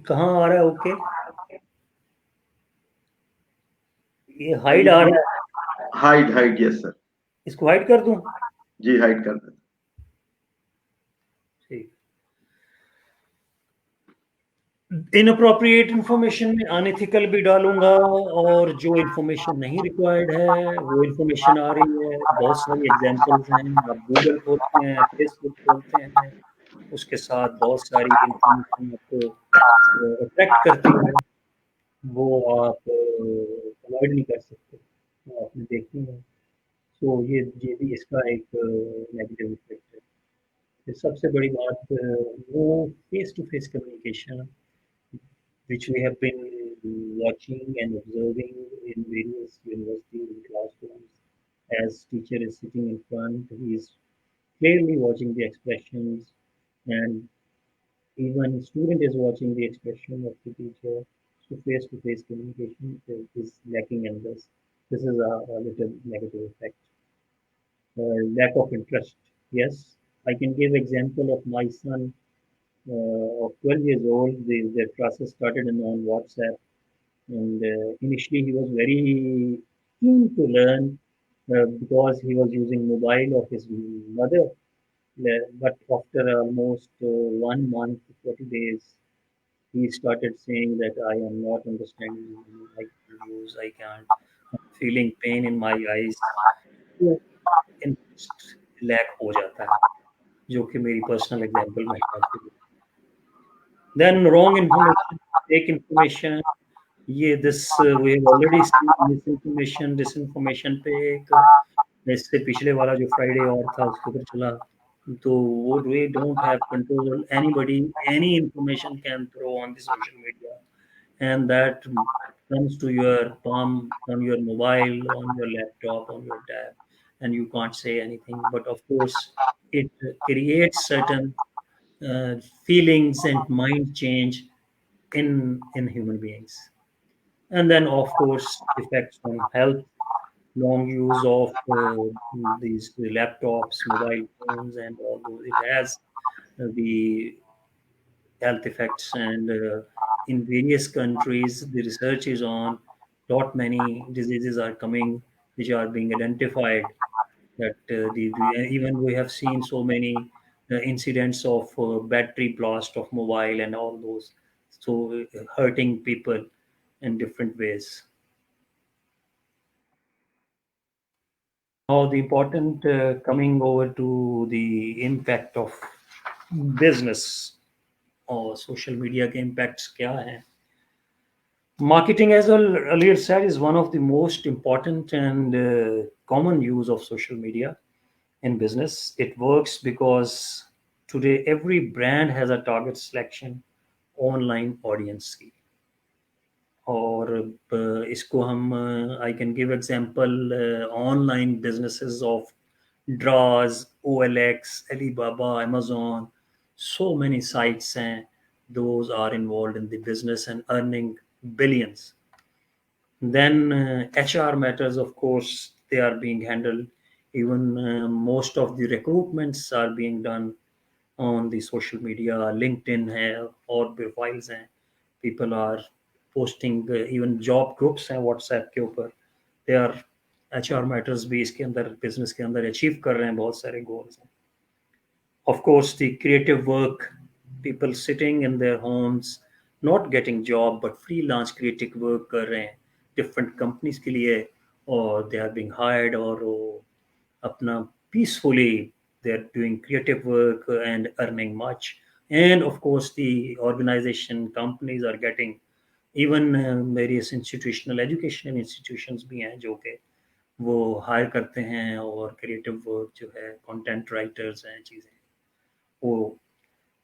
کہاں آ رہا ہے اوکے؟ یہ ہائڈ آ رہا ہے، ہائڈ ہائڈ یس سر. اس کو ہائڈ کر دوں؟ جی ہائڈ کر دیں. ٹھیک. انپروپریٹ انفارمیشن میں انیتھیکل بھی ڈالوں گا، اور جو انفارمیشن نہیں ریکوائرڈ ہے وہ انفارمیشن آ رہی ہے. بہت ساری ایگزامپلس ہیں، آپ گوگل کھولتے ہیں، فیس بک کھولتے ہیں، اس کے ساتھ بہت ساری انفارمیشن آپ کو اٹریکٹ کرتی ہے، وہ آپ اوائڈ نہیں کر سکتے، وہ آپ نے دیکھی ہے. تو یہ بھی اس کا ایک نیگیٹو افیکٹ ہے. پھر سب سے بڑی بات وہ face to face communication which we have been watching and observing in various universities and classrooms. As teacher is sitting in front, he is clearly watching the expressions, and even student is watching the expression of the teacher. So face-to-face communication is lacking in this. This is a little negative effect. Lack of interest. Yes, I can give example of my son of 12 years old. Their classes started on WhatsApp, and initially he was very keen to learn because he was using mobile of his mother. But after almost 1 month, 40 days, he started saying that I am not understanding, I can't use, I can't, I'm feeling pain in my eyes. تو interest leak ہو جاتا ہے، جو کہ میری personal example میں آپ کو. Then wrong information, fake information, یہ this we have already seen misinformation, disinformation پہ ایک اس سے پچھلے والا جو فرائیڈے اور تھا اس کے اوپر چلا. تو وہ we don't have control, anybody any information can throw on the social media, and that comes to your palm, on your mobile, on your laptop, on your tab, and you can't say anything. But of course, it creates certain uh, feelings and mind change in human beings. And then of course effects on health, long use of these laptops, mobile phones, and all those, it has the health effects. And in various countries the research is on, lot many diseases are coming which are being identified, that even we have seen so many incidents of battery blast of mobile and all those, so hurting people in different ways. Now the important coming over to the impact of business or social media के impacts क्या हैं. Marketing, as I earlier said, is one of the most important and common use of social media in business. It works because today every brand has a target selection online audience کی. اور اس کو ہم I can give example online businesses of Daraz, O L X, Alibaba, Amazon, so many sites ہیں. Those are involved in the business and earning billions. Then HR matters, of course, they are being handled. Even most of the recruitments are being done on the social media. LinkedIn hai or profiles hain. People are posting even job groups हैं WhatsApp के ऊपर. They are HR matters भी इसके अंदर business के अंदर achieve कर रहे हैं, बहुत सारे goals हैं. Of course, the creative work, people sitting in their homes, not getting job but freelance creative work कर रहे हैं different companies के लिए, or they are being hired, और वो अपना peacefully they are doing creative work and earning much. And of course the organization companies are getting, even various institutional educational institutions بھی ہیں جو کہ وہ ہائر کرتے ہیں اور کریٹو ورک جو ہے کنٹینٹ رائٹرز ہیں چیزیں وہ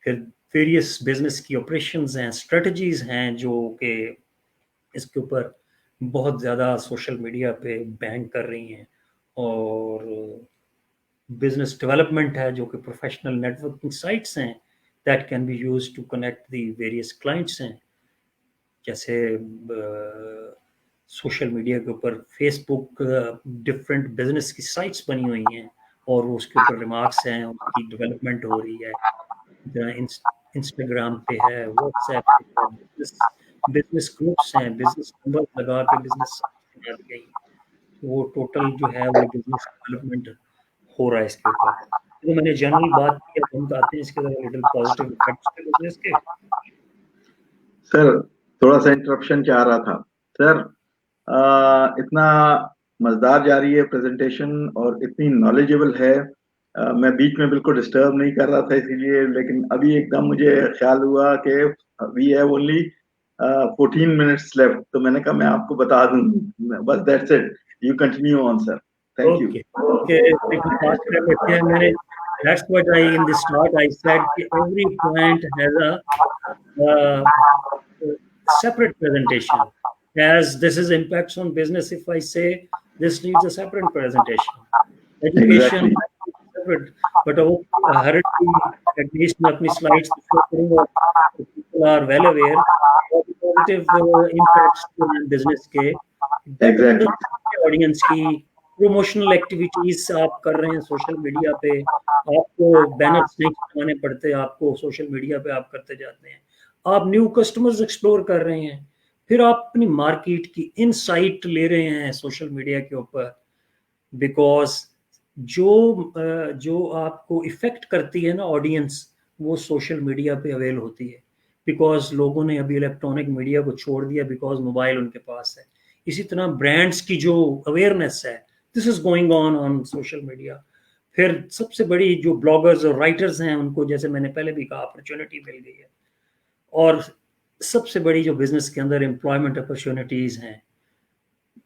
پھر ویریس بزنس کی آپریشنز ہیں اسٹریٹجیز ہیں جو کہ اس کے اوپر بہت زیادہ سوشل میڈیا پہ بینک کر رہی ہیں. اور بزنس ڈیولپمنٹ ہے جو کہ پروفیشنل نیٹورکنگ سائٹس ہیں that can be use to connect the various clients ہیں. جیسے سوشل میڈیا کے اوپر فیس بک ڈفرینٹ بزنس کی سائٹس بنی ہوئی ہیں اور وہ اس کے اوپر ریمارکس ہیں, اس کی ڈیولپمنٹ ہو رہی ہے. انسٹاگرام پہ ہے, واٹس ایپ پہ ہے, بزنس گروپس ہیں, بزنس نمبر لگا کے بزنس بنا دی گئی. وہ ٹوٹل جو ہے وہ بزنس ڈیولپمنٹ ہو رہا ہے اس کے اوپر. تو میں نے جنرل بات کی, اب ہم آتے ہیں اس کے لٹل پازیٹیو ایفیکٹس کے بزنس کے. سر تھوڑا سا انٹرپشن چاہ رہا تھا سر. اتنا مزدار جاری ہے پریزنٹیشن اور اتنی نالجیبل ہے, میں بیچ میں بالکل ڈسٹرب نہیں کر رہا تھا اسی لیے, لیکن ابھی ایک دم مجھے خیال ہوا کہ we have only 14 minutes left, تو میں نے کہا میں آپ کو بتا دوں بس. That's it, you continue on sir. Thank you. Okay میں نے that's what I in the start I said every point has a separate presentation. As this is impacts on business, if I say this needs a separate presentation. Education Exactly. separate, but hurriedly at least میں اپنی slides show کروں گا. People are well aware of the positive impacts on business کے. Better Exactly. understand audience کی promotional activities آپ کر رہے ہیں social media پہ, آپ کو بینرز نہیں چلوانے پڑتے, آپ کو سوشل میڈیا پہ آپ کرتے جاتے ہیں, آپ نیو کسٹمرز ایکسپلور کر رہے ہیں, پھر آپ اپنی مارکیٹ کی انسائٹ لے رہے ہیں سوشل میڈیا کے اوپر. بیکاز جو آپ کو افیکٹ کرتی ہے نا آڈینس, وہ سوشل میڈیا پہ اویل ہوتی ہے. بیکاز لوگوں نے ابھی الیکٹرانک میڈیا کو چھوڑ دیا بیکاز موبائل ان کے پاس ہے. اسی طرح برانڈس کی جو اویئرنیس ہے, this is going on social media. پھر سب سے بڑی جو بلاگرز اور رائٹرز ہیں ان کو, جیسے میں نے پہلے بھی کہا, اپرچونٹی مل گئی ہے. اور سب سے بڑی جو بزنس کے اندر امپلائمنٹ اپرچونٹیز ہیں,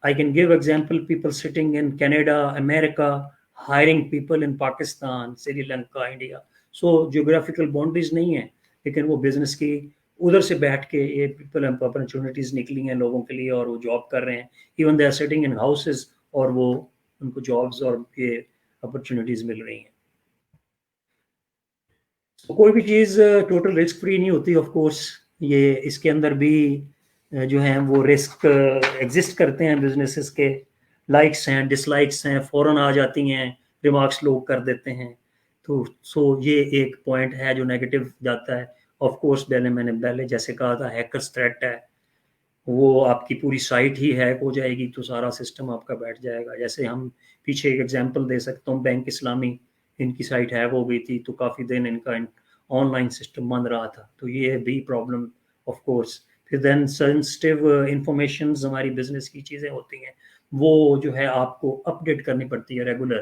I can give example, people sitting in Canada, America, hiring people in Pakistan, Sri Lanka, India. So geographical boundaries نہیں ہیں, لیکن وہ بزنس کی ادھر سے بیٹھ کے یہ پیپل اپرچونیٹیز نکلی ہیں لوگوں کے لیے, اور وہ جاب کر رہے ہیں. Even they are sitting in houses, اور وہ ان کو جابز اور یہ اپرچونیٹیز مل رہی ہیں. کوئی بھی چیز ٹوٹل رسک فری نہیں ہوتی. آف کورس یہ اس کے اندر بھی جو ہیں وہ رسک ایگزسٹ کرتے ہیں بزنسز کے. لائکس ہیں, ڈس لائکس ہیں, فوراً آ جاتی ہیں, ریمارکس لوگ کر دیتے ہیں. تو یہ ایک پوائنٹ ہے جو نیگیٹو جاتا ہے. آف کورس میں نے پہلے جیسے کہا تھا, ہیکرز تھریٹ ہے, وہ آپ کی پوری سائٹ ہی ہیک ہو جائے گی تو سارا سسٹم آپ کا بیٹھ جائے گا. جیسے ہم پیچھے ایک ایگزامپل دے سکتا ہوں, بینک اسلامی, ان کی سائٹ ہیک ہو گئی تھی تو کافی دن ان کا آن لائن سسٹم بند رہا تھا. تو یہ بھی پرابلم آف کورس. پھر دین سینسٹیو انفارمیشنز, ہماری بزنس کی چیزیں ہوتی ہیں, وہ جو ہے آپ کو اپ ڈیٹ کرنی پڑتی ہے ریگولر.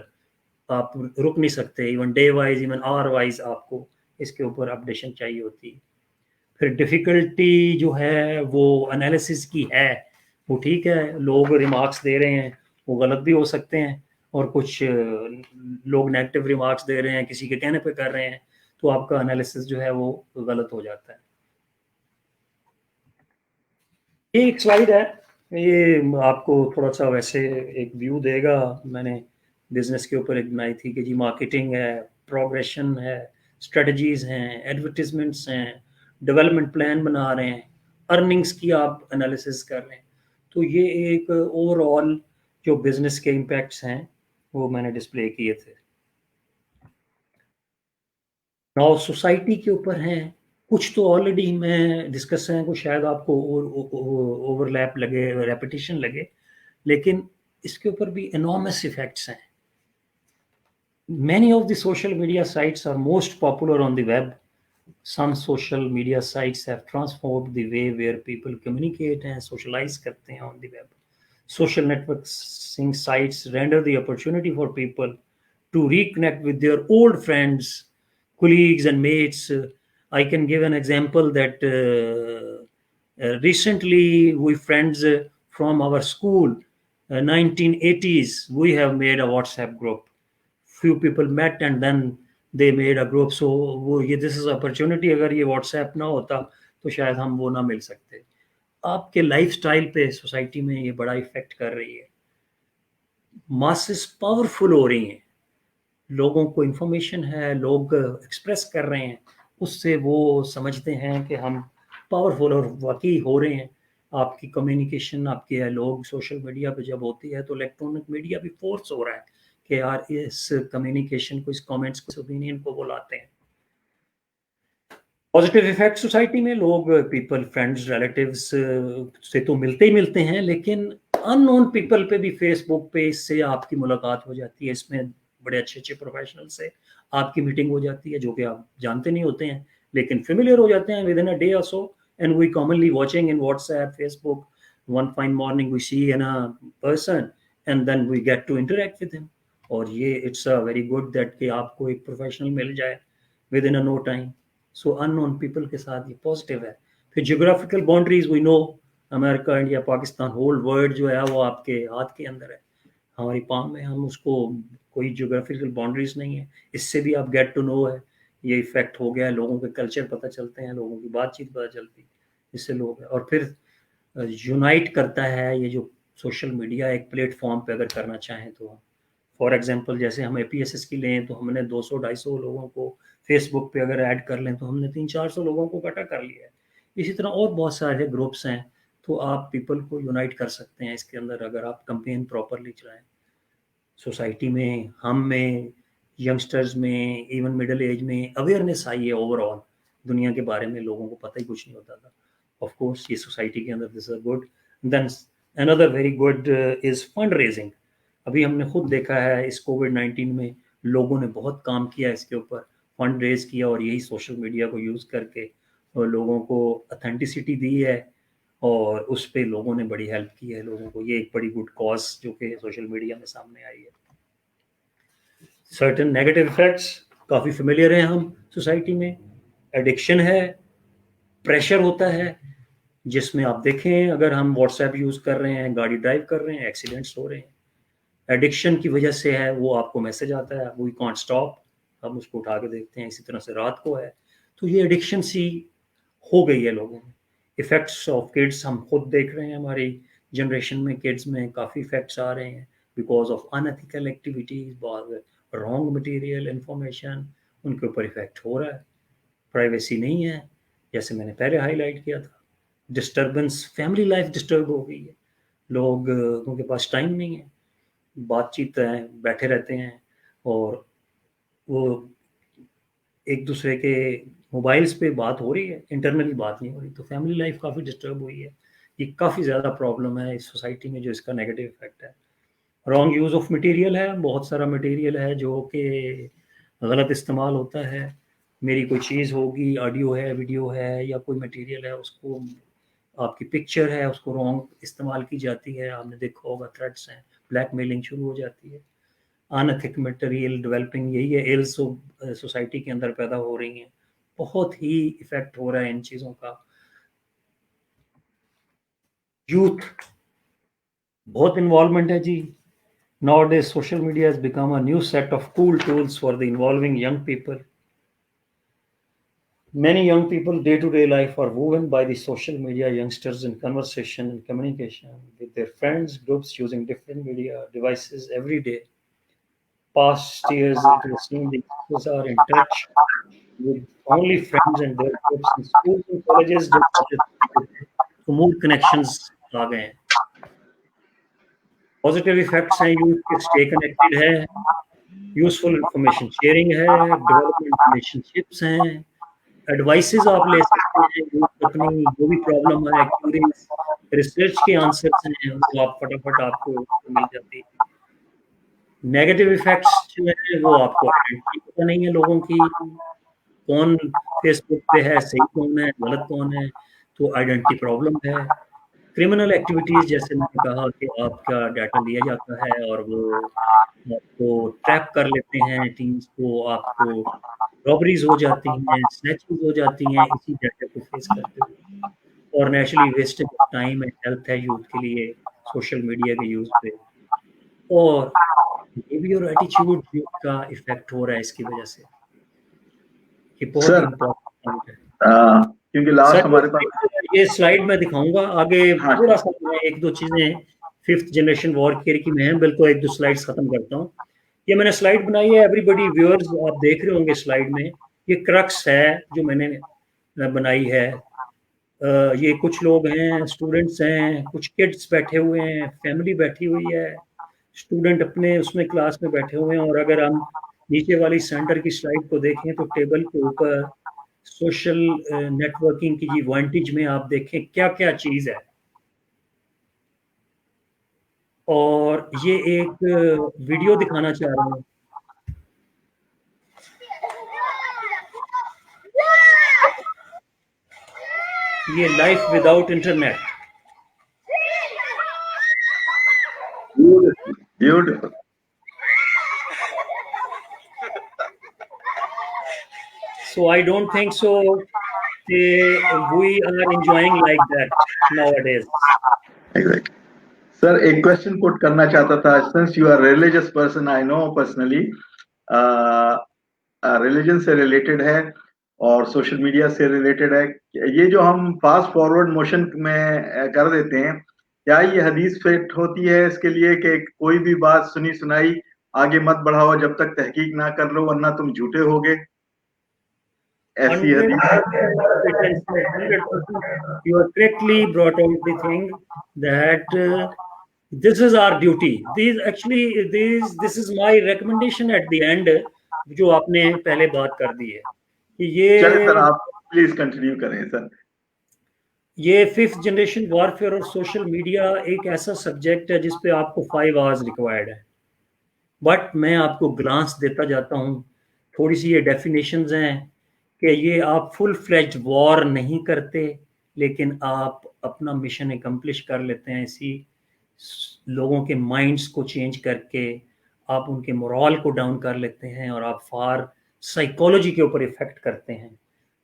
آپ رک نہیں سکتے, ایون ڈے وائز, ایون آور وائز آپ کو اس کے اوپر اپڈیشن چاہیے ہوتی ہے. پھر ڈیفیکلٹی جو ہے وہ انالیسس کی ہے. وہ ٹھیک ہے, لوگ ریمارکس دے رہے ہیں, وہ غلط بھی ہو سکتے ہیں, اور کچھ لوگ نیگیٹو ریمارکس دے رہے ہیں, کسی کے کہنے پہ کر رہے ہیں, تو آپ کا انالیسس جو ہے وہ غلط ہو جاتا ہے. یہ ایک سلائیڈ ہے, یہ آپ کو تھوڑا سا ویسے ایک ویو دے گا. میں نے بزنس کے اوپر ایک بنائی تھی کہ جی مارکیٹنگ ہے, پروگریشن ہے, اسٹریٹجیز ہیں, ایڈورٹیزمنٹس ہیں, ڈیولپمنٹ پلان بنا رہے ہیں, ارننگس کی آپ انالیسس کر رہے ہیں. تو یہ ایک اوور آل جو بزنس کے امپیکٹس ہیں وہ میں نے ڈسپلے کیے تھے. ناؤ سوسائٹی کے اوپر ہیں, کچھ تو آلریڈی میں ڈسکس ہیں, کچھ شاید آپ کو اوور لیپ لگے, ریپیٹیشن لگے, لیکن اس کے اوپر بھی انارمس ایفیکٹس ہیں. Many of the social media sites are most popular on the web. Some social media sites have transformed the way where people communicate and socialize کرتے ہیں on the web. Social networking sites render the opportunity for people to reconnect with their old friends, colleagues and mates. I can give an example that recently we friends from our school, 1980s, we have made a WhatsApp group. Few people met and then they made a group. So وہ یہ this is opportunity, اگر یہ what's app نہ ہوتا تو شاید ہم وہ نہ مل سکتے. آپ کے لائف سٹائل پہ سوسائٹی میں یہ بڑا افیکٹ کر رہی ہے. ماسز پاورفل ہو رہی ہیں, لوگوں کو انفارمیشن ہے, لوگ ایکسپریس کر رہے ہیں, اس سے وہ سمجھتے ہیں کہ ہم پاورفل اور واقعی ہو رہے ہیں. آپ کی کمیونیکیشن, آپ کے لوگ سوشل میڈیا پہ جب ہوتی ہے تو الیکٹرانک میڈیا بھی فورس ہو رہا ہے کہ یار اس کمیونیکیشن کو, اس کامنٹس کو, اس اوپینین کو وہ لاتے ہیں. پازیٹیو افیکٹ سوسائٹی میں, لوگ پیپل, فرینڈز, ریلیٹیوز سے تو ملتے ہی ملتے ہیں, لیکن ان نون پیپل پہ بھی فیس بک پہ اس سے آپ کی ملاقات ہو جاتی ہے. اس میں بڑے اچھے اچھے پروفیشنل سے آپ کی میٹنگ ہو جاتی ہے جو کہ آپ جانتے نہیں ہوتے ہیں لیکن فیملیئر ہو جاتے ہیں with in a day or so. And we commonly watching in WhatsApp, Facebook, one fine morning we see in a person and then we get to interact with him. اور یہ it's a very good that کہ آپ کو ایک professional مل جائے with in a no time. So unknown people کے ساتھ یہ پازیٹیو ہے. پھر geographical boundaries we know, America, India, Pakistan, whole world جو ہے وہ آپ کے ہاتھ کے اندر ہے, ہماری پام میں. ہم اس کو, کوئی جیوگرافیکل باؤنڈریز نہیں ہے. اس سے بھی آپ گیٹ ٹو نو ہے, یہ افیکٹ ہو گیا ہے, لوگوں کے کلچر پتہ چلتے ہیں, لوگوں کی بات چیت پتہ چلتی ہے, اس سے لوگ. اور پھر یونائٹ کرتا ہے یہ جو سوشل میڈیا ایک پلیٹ فارم پہ اگر کرنا چاہیں تو. فار ایگزامپل جیسے ہم APSS کی لیں تو ہم نے 200-250 لوگوں کو فیس بک پہ اگر ایڈ کر لیں تو ہم نے 300-400 لوگوں کو اکٹھا کر لیا ہے. اسی طرح اور بہت سارے گروپس ہیں, تو آپ پیپل کو یونائٹ کر سکتے ہیں اس کے اندر اگر آپ کمپین پراپرلی چلائیں. سوسائٹی میں, ہم میں, ینگسٹرز میں, ایون مڈل ایج میں اویئرنیس آئی ہے اوور آل دنیا کے بارے میں. لوگوں کو پتہ ہی کچھ نہیں ہوتا تھا. آف کورس یہ سوسائٹی کے اندر this is good. Then another very good is fund raising. ابھی ہم نے خود دیکھا ہے اس کووڈ-19 میں لوگوں نے بہت کام کیا اس کے اوپر, فنڈ ریز کیا, اور یہی سوشل میڈیا کو یوز کر کے اور لوگوں کو اتھینٹسٹی دی ہے, اور اس پہ لوگوں نے بڑی ہیلپ کی ہے لوگوں کو. یہ ایک بڑی گڈ کاز جو کہ سوشل میڈیا میں سامنے آئی ہے. سرٹن نیگیٹو افیکٹس کافی فیملیئر ہیں ہم سوسائٹی میں. ایڈکشن ہے, پریشر ہوتا ہے, جس میں آپ دیکھیں اگر ہم واٹس ایپ یوز کر رہے ہیں, گاڑی ڈرائیو کر رہے ہیں, ایکسیڈنٹس ہو رہے ہیں. ایڈکشن کی وجہ سے ہے, وہ آپ کو میسج آتا ہے, وی کانٹ اسٹاپ, ہم اس کو اٹھا کے دیکھتے ہیں. اسی طرح سے رات کو ہے, تو یہ ایڈکشن سی ہو گئی ہے لوگوں میں. افیکٹس آف کڈس ہم خود دیکھ رہے ہیں, ہماری جنریشن میں کڈس میں کافی افیکٹس آ رہے ہیں because of unethical activities, wrong material, information, ان کے اوپر افیکٹ ہو رہا ہے. پرائیویسی نہیں ہے, جیسے میں نے پہلے ہائی لائٹ کیا تھا. ڈسٹربنس, فیملی لائف ڈسٹرب ہو گئی ہے. لوگوں کے پاس ٹائم نہیں ہے, بات چیت ہے, بیٹھے رہتے ہیں, اور وہ ایک دوسرے کے موبائلس پہ بات ہو رہی ہے, انٹرنلی بات نہیں ہو رہی. تو فیملی لائف کافی ڈسٹرب ہوئی ہے. یہ کافی زیادہ پرابلم ہے اس سوسائٹی میں جو اس کا نیگیٹو افیکٹ ہے. رانگ یوز آف مٹیریل ہے, بہت سارا مٹیریل ہے جو کہ غلط استعمال ہوتا ہے. میری کوئی چیز ہوگی, آڈیو ہے, ویڈیو ہے, یا کوئی مٹیریل ہے, اس کو آپ کی پکچر ہے, اس کو رانگ استعمال کی جاتی ہے. آپ نے دیکھا ہوگا تھریٹس ہیں, بلیک میلنگ شروع ہو جاتی ہے. انیتھک مٹیریل ڈیولپنگ, یہی ہے ایلس سوسائٹی کے اندر پیدا ہو رہی ہیں. بہت ہی افیکٹ ہو رہا ہے ان چیزوں کا. یوتھ بہت انوالومنٹ ہے جی. Nowadays, social media has become a new set of cool tools for the involving young people. Many young people day-to-day life are woven by the social media. Youngsters in conversation and communication with their friends, groups using different media devices every day. Past years, it was seen the youngsters are in touch with only friends and their groups in schools and colleges. So more connections आ गए हैं. Positive effects ہیں youth کے, stay connected ہے, useful information sharing ہے, development relation ships ہیں, advices آپ لے سکتے ہیں. یوتھ اپنی جو بھی پرابلم ہے, کیوریز, ریسرچ کے آنسرس ہیں, وہ آپ فٹافٹ آپ کو مل جاتی ہے. نیگیٹو افیکٹس جو ہیں وہ آپ کو آئیڈینٹی پتہ نہیں ہے لوگوں کی, کون فیس بک پہ ہے, صحیح کون ہے, غلط کون ہے, تو آئیڈینٹی پرابلم ہے. کرمنل ایکٹیویٹیز, جیسے میں نے کہا کہ آپ کا ڈیٹا لیا جاتا ہے اور وہ آپ کو ٹریپ کر لیتے ہیں, ٹیمز کو, آپ کو رابریز ہو جاتی ہیں, سنیچنگ ہو جاتی ہیں اسی ڈیٹا کو فیس کرتے ہوئے. اور naturally wasting of time and health ہے یوتھ کے لیے سوشل میڈیا کے یوز پہ. اور بیہیویئر ایٹیچیوڈ کا افیکٹ ہو رہا ہے اس کی وجہ سے. یہ بہت ہی سر امپورٹنٹ پوائنٹ ہے. کیونکہ لاسٹ سر ہمارے پاس یہ سلائڈ میں دکھاؤں گا آگے ہاں تھوڑا سا میں ایک دو چیزیں 5th جنریشن وارفیئر کی میں بالکل ایک دو سلائڈز ختم کرتا ہوں. یہ میں نے سلائڈ بنائی ہے, ایوری بڈی ویورز آپ دیکھ رہے ہوں گے سلائڈ میں, یہ کرکس ہے جو میں نے بنائی ہے. یہ کچھ لوگ ہیں, اسٹوڈنٹس ہیں, کچھ کڈس بیٹھے ہوئے ہیں, فیملی بیٹھی ہوئی ہے, اسٹوڈنٹ اپنے اس میں کلاس میں بیٹھے ہوئے ہیں. اور اگر ہم نیچے والی سینٹر کی سلائڈ کو دیکھیں تو ٹیبل کے اوپر سوشل نیٹ ورکنگ کی وانٹیج میں آپ دیکھیں کیا کیا چیز ہے. اور یہ ایک ویڈیو دکھانا چاہ رہا ہوں. یہ life without internet. Beautiful. So I don't think so. We are enjoying like that nowadays. Exactly. Sir ایک کوشچن پٹ کرنا چاہتا تھا. Since you are religious person, I know personally religion سے ریلیٹڈ ہے اور سوشل میڈیا سے related ہے. یہ جو ہم فاسٹ فارورڈ موشن میں کر دیتے ہیں, کیا یہ حدیث فٹ ہوتی ہے اس کے لیے کہ کوئی بھی بات سنی سنائی آگے مت بڑھاؤ جب تک تحقیق نہ کر لو ورنہ تم جھوٹے ہوگے, ایسی حدیث؟ 100%, you are correctly brought out the thing that this is our duty. This is my recommendation at the end, جو آپ نے پہلے بات کر دی ہے کہ چلے سر آپ پلیز کنٹینیو کریں سر. یہ 5th جنریشن وارفیئر اور سوشل میڈیا ایک ایسا سبجیکٹ ہے جس پہ آپ کو 5 hours ریکوائرڈ ہے, بٹ میں آپ کو گلانس دیتا جاتا ہوں. تھوڑی سی یہ ڈیفینیشنز ہیں کہ یہ آپ فل فلیجڈ وار نہیں کرتے, لیکن آپ اپنا مشن اکمپلش کر لیتے ہیں ایسی لوگوں کے مائنڈز کو چینج کر کے, آپ ان کے مورال کو ڈاؤن کر لیتے ہیں اور آپ فار سائیکالوجی کے اوپر افیکٹ کرتے ہیں.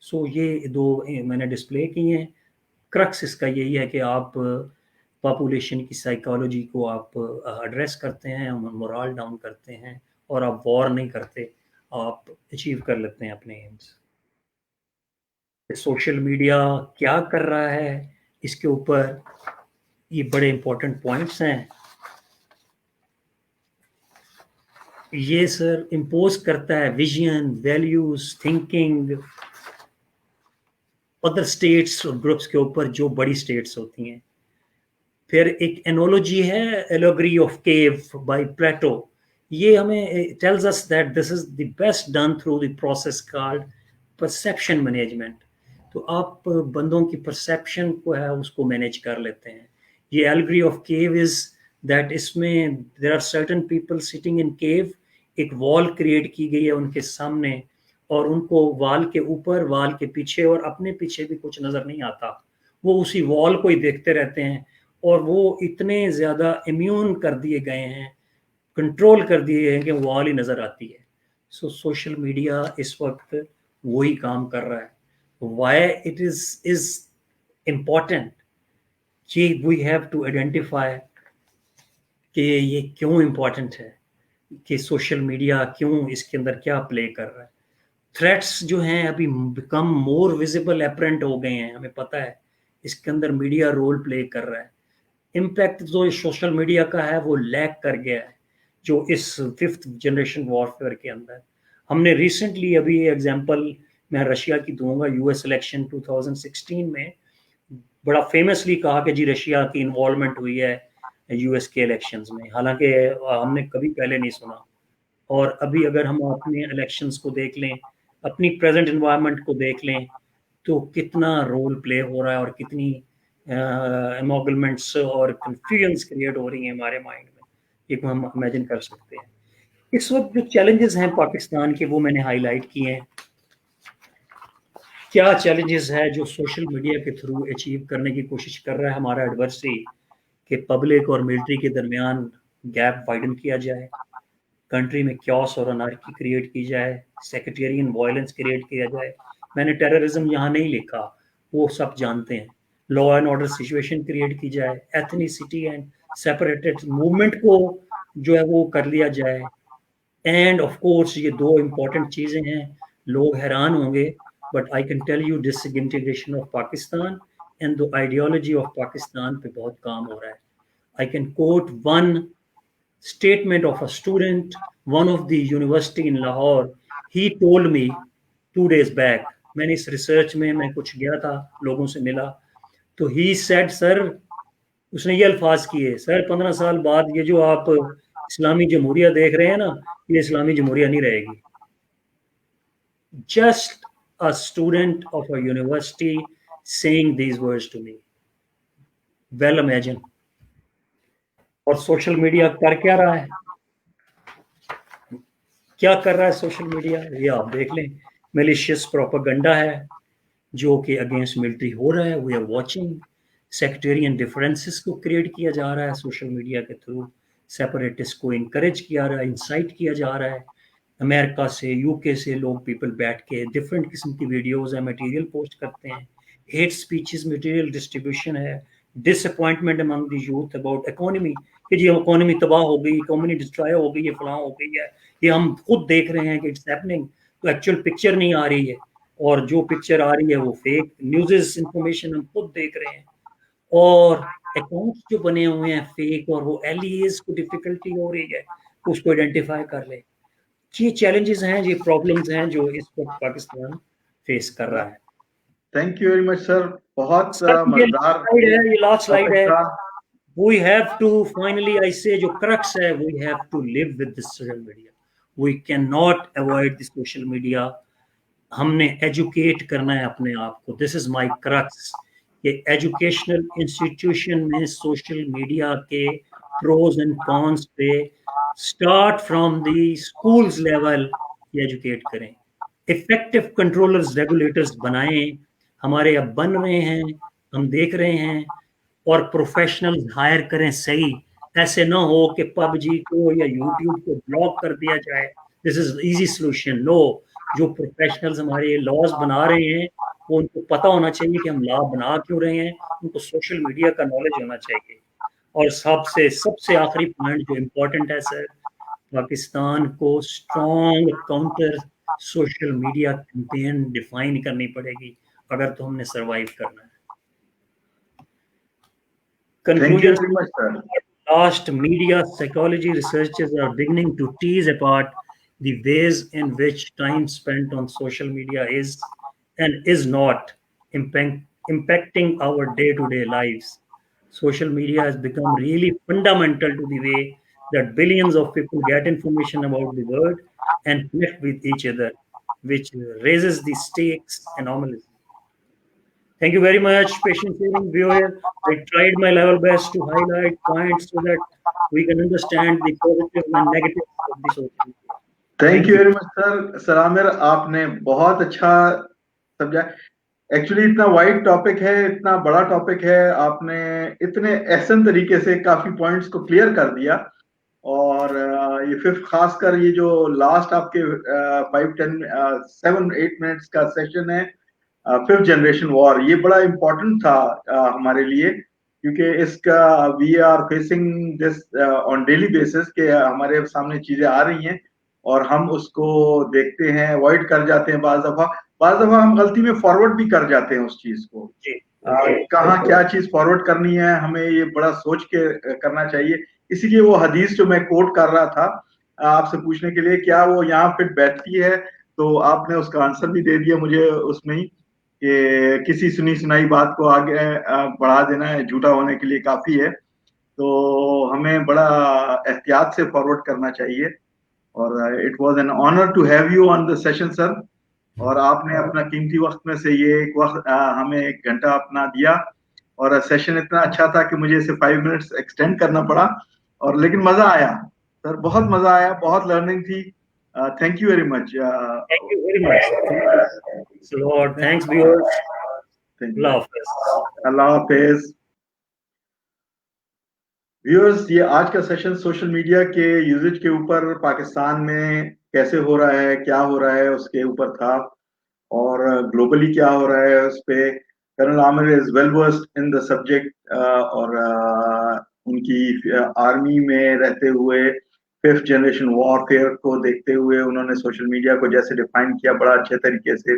سو یہ دو میں نے ڈسپلے کی ہیں. کرکس اس کا یہی ہے کہ آپ پاپولیشن کی سائیکالوجی کو آپ ایڈریس کرتے ہیں, مورال ڈاؤن کرتے ہیں, اور آپ وار نہیں کرتے, آپ اچیو کر لیتے ہیں اپنے ایمز. سوشل میڈیا کیا کر رہا ہے اس کے اوپر یہ بڑے امپورٹنٹ پوائنٹس ہیں. یہ سر امپوز کرتا ہے vision, values, thinking other states اور گروپس کے اوپر جو بڑی اسٹیٹس ہوتی ہیں. پھر ایک انالوجی ہے allegory of cave by Plato. یہ ہمیں tells us that this is the best done through the process called perception management. تو آپ بندوں کی پرسیپشن کو ہے اس کو مینیج کر لیتے ہیں. یہ ایلیگری آف کیو از دیٹ اس میں there are certain people sitting in queue, ایک وال کریٹ کی گئی ہے ان کے سامنے, اور ان کو وال کے اوپر, وال کے پیچھے اور اپنے پیچھے بھی کچھ نظر نہیں آتا. وہ اسی وال کو ہی دیکھتے رہتے ہیں, اور وہ اتنے زیادہ امیون کر دیے گئے ہیں, کنٹرول کر دیے گئے ہیں کہ وال ہی نظر آتی ہے. سو سوشل میڈیا اس وقت وہی کام کر رہا ہے. وائی اٹ از امپورٹنٹ کہ وی ہیو ٹو آئیڈینٹیفائی کہ یہ کیوں امپورٹنٹ ہے, کہ سوشل میڈیا کیوں اس کے اندر کیا پلے کر رہا ہے. تھریٹس جو ہیں ابھی بیکم مور ویزیبل اپرنٹ ہو گئے ہیں, ہمیں پتہ ہے اس کے اندر میڈیا رول پلے کر رہا ہے. امپیکٹ جو سوشل میڈیا کا ہے وہ لیک کر گیا ہے جو اس 5th جنریشن وارفیئر کے اندر. ہم نے ریسنٹلی ابھی ایگزامپل میں رشیا کی دوں گا. یو ایس الیکشن 2016 میں بڑا فیمسلی کہا کہ جی رشیا کی انوالومنٹ ہوئی ہے یو ایس کے الیکشنز میں, حالانکہ ہم نے کبھی پہلے نہیں سنا. اور ابھی اگر ہم اپنے الیکشنز کو دیکھ لیں, اپنی پریزنٹ انوائرمنٹ کو دیکھ لیں, تو کتنا رول پلے ہو رہا ہے اور کتنی ایموگلمنٹس اور کنفیوژنس کریٹ ہو رہی ہیں ہمارے مائنڈ میں, یہ ہم امیجن کر سکتے ہیں. اس وقت جو چیلنجز ہیں پاکستان کے وہ میں نے ہائی لائٹ کیے ہیں. کیا چیلنجز ہے جو سوشل میڈیا کے تھرو اچیو کرنے کی کوشش کر رہا ہے ہمارا ایڈورسری, کہ پبلک اور ملٹری کے درمیان گیپ وائڈن کیا جائے, کنٹری میں کیوس اور انارکی کریٹ کی جائے, سیکٹیرین وائلنس کریٹ کیا جائے. میں نے ٹیررزم یہاں نہیں لکھا, وہ سب جانتے ہیں. Law and order situation create کی جائے, ایتھنیسٹی اینڈ سیپریٹڈ موومنٹ کو جو ہے وہ کر لیا جائے. اینڈ آف کورس یہ دو امپورٹنٹ چیزیں ہیں, لوگ حیران ہوں گے but I can tell you disintegration of Pakistan and the ideology of Pakistan पे बहुत काम हो रहा है. I can quote one statement of a student, one of the university in Lahore. He told me 2 days back. मैंने इस research में मैं कुछ गया था, लोगों से मिला, तो he said, सर, उसने ये अल्फाज किए, सर 15 साल बाद ये जो आप इस्लामी जमहूरिया देख रहे हैं ना, ये इस्लामी जमहूरिया नहीं रहेगी. Just a student of a university saying these words to me. Well, imagine. और सोशल मीडिया कर क्या रहा है, क्या कर रहा है सोशल मीडिया, ये आप देख लें. मिलिशियस प्रोपेगेंडा है जो कि अगेंस्ट मिलिट्री हो रहा है. We are watching. Sectarian differences को क्रिएट किया जा रहा है सोशल मीडिया के थ्रू. सेपरेटिस्ट को इनकरेज किया रहा है, इंसाइट किया जा रहा है. अमेरिका से, यूके से लोग पीपल बैठ के डिफरेंट किस्म की वीडियोस है, मटेरियल पोस्ट करते हैं. हेट स्पीचेस मटेरियल डिस्ट्रीब्यूशन है. Disappointment among the youth about economy, कि जी इकोनॉमी तबाह हो गई, इकोनॉमी डिस्ट्रॉय हो गई है, फलां हो गई है. ये हम खुद देख रहे हैं कि इट्स हैपनिंग. तो एक्चुअल पिक्चर नहीं आ रही है, और जो पिक्चर आ रही है वो फेक न्यूज़ इंफॉर्मेशन हम खुद देख रहे हैं. और अकाउंट्स जो बने हुए हैं फेक, और वो एलियस को डिफिकल्टी हो रही है उसको आइडेंटिफाई कर ले. ये चैलेंजेस हैं, ये प्रॉब्लम्स हैं जो इस वक्त पाकिस्तान फेस कर रहा है. Thank you very much sir. बहुत सर, मजेदार है, ये लास्ट स्लाइड है. अच्छा. We have to finally, I say, जो crux है, we have to live with this social media. We cannot avoid the social media. हमने educate करना है अपने आप को. This is my crux. ये educational institution में social media के pros and cons पे start from the schools level ये educate करें. Effective controllers, regulators बनाएं. हमारे अब बन रहे हैं, हम देख रहे हैं. और प्रोफेशनल हायर करें सही. ऐसे ना हो कि पबजी को या यूट्यूब को ब्लॉक कर दिया जाए. This is easy solution. No, जो प्रोफेशनल्स हमारे लॉज बना रहे हैं वो उनको पता होना चाहिए कि हम लॉ बना क्यों रहे हैं. उनको सोशल मीडिया का नॉलेज होना चाहिए. और सबसे आखिरी पॉइंट जो इम्पोर्टेंट है सर, पाकिस्तान को strong counter social media campaign define करनी पड़ेगी अगर तो हमने सर्वाइव करना है. Conclusion. Thank you very much, sir. Last, media psychology researchers are beginning to tease apart the ways in which time spent on social media is and is not impacting our day-to-day lives. Social media has become really fundamental to the way that billions of people get information about the world and connect with each other, which raises the stakes enormously. Thank you very much, patient hearing viewer. I tried my level best to highlight points so that we can understand the positive and negative of the social media. Thank you very much, sir. Sir Amir, आपने बहुत अच्छा समझा. Actually इतना wide topic है, इतना बड़ा topic है, आपने इतने एहसन तरीके से काफी पॉइंट्स को क्लियर कर दिया. और ये फिफ्थ, खासकर ये जो लास्ट आपके 7-8 मिनट्स का सेशन है, फिफ्थ जनरेशन वॉर, ये बड़ा इम्पोर्टेंट था हमारे लिए, क्योंकि इसका we are facing this on daily basis के हमारे सामने चीजें आ रही हैं और हम उसको देखते हैं, अवॉइड कर जाते हैं. बाज दफा हम गलती में फॉरवर्ड भी कर जाते हैं उस चीज को. कहाँ क्या चीज फॉरवर्ड करनी है, हमें ये बड़ा सोच के करना चाहिए. इसीलिए वो हदीस जो मैं कोट कर रहा था आपसे पूछने के लिए, क्या वो यहाँ फिट बैठती है, तो आपने उसका आंसर भी दे दिया मुझे उसमें ही, कि किसी सुनी सुनाई बात को आगे बढ़ा देना है झूठा होने के लिए काफी है. तो हमें बड़ा एहतियात से फॉरवर्ड करना चाहिए. और it was an honour to have you on the session sir. और आपने अपना कीमती वक्त में से ये एक वक्त हमें 1 घंटा अपना दिया, और सेशन इतना अच्छा था कि मुझे इसे 5 मिनट्स एक्सटेंड करना पड़ा. और लेकिन मजा आया सर, बहुत मजा आया, बहुत लर्निंग थी. Thank you very much. Thank you very much. Thanks, Lord. Thanks, viewers. Allah Hafiz. Allah Hafiz. Viewers, ये आज का सेशन सोशल मीडिया के यूजेज के ऊपर पाकिस्तान में कैसे हो रहा है, क्या हो रहा है, उसके ऊपर था. और ग्लोबली क्या हो रहा है उस पे. Colonel Amir is well versed in the subject. और उनकी आर्मी में रहते हुए फिफ्थ जनरेशन वॉरफेयर को देखते हुए उन्होंने सोशल मीडिया को जैसे डिफाइन किया बड़ा अच्छे तरीके से,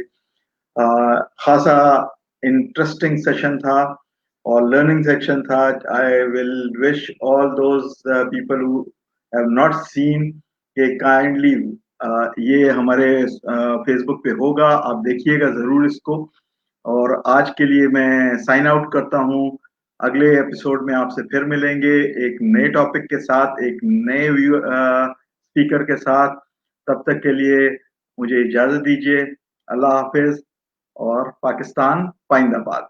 खासा انٹرسٹنگ سیشن تھا اور لرننگ سیکشن تھا. I will wish all those people who have not seen کہ کائنڈلی یہ ہمارے فیس بک پہ ہوگا, آپ دیکھیے گا ضرور اس کو. اور آج کے لیے میں سائن آؤٹ کرتا ہوں. اگلے ایپیسوڈ میں آپ سے پھر ملیں گے ایک نئے ٹاپک کے ساتھ, ایک نئے اسپیکر کے ساتھ. تب تک کے لیے مجھے اجازت دیجیے. اللہ حافظ اور پاکستان پائندہ باد.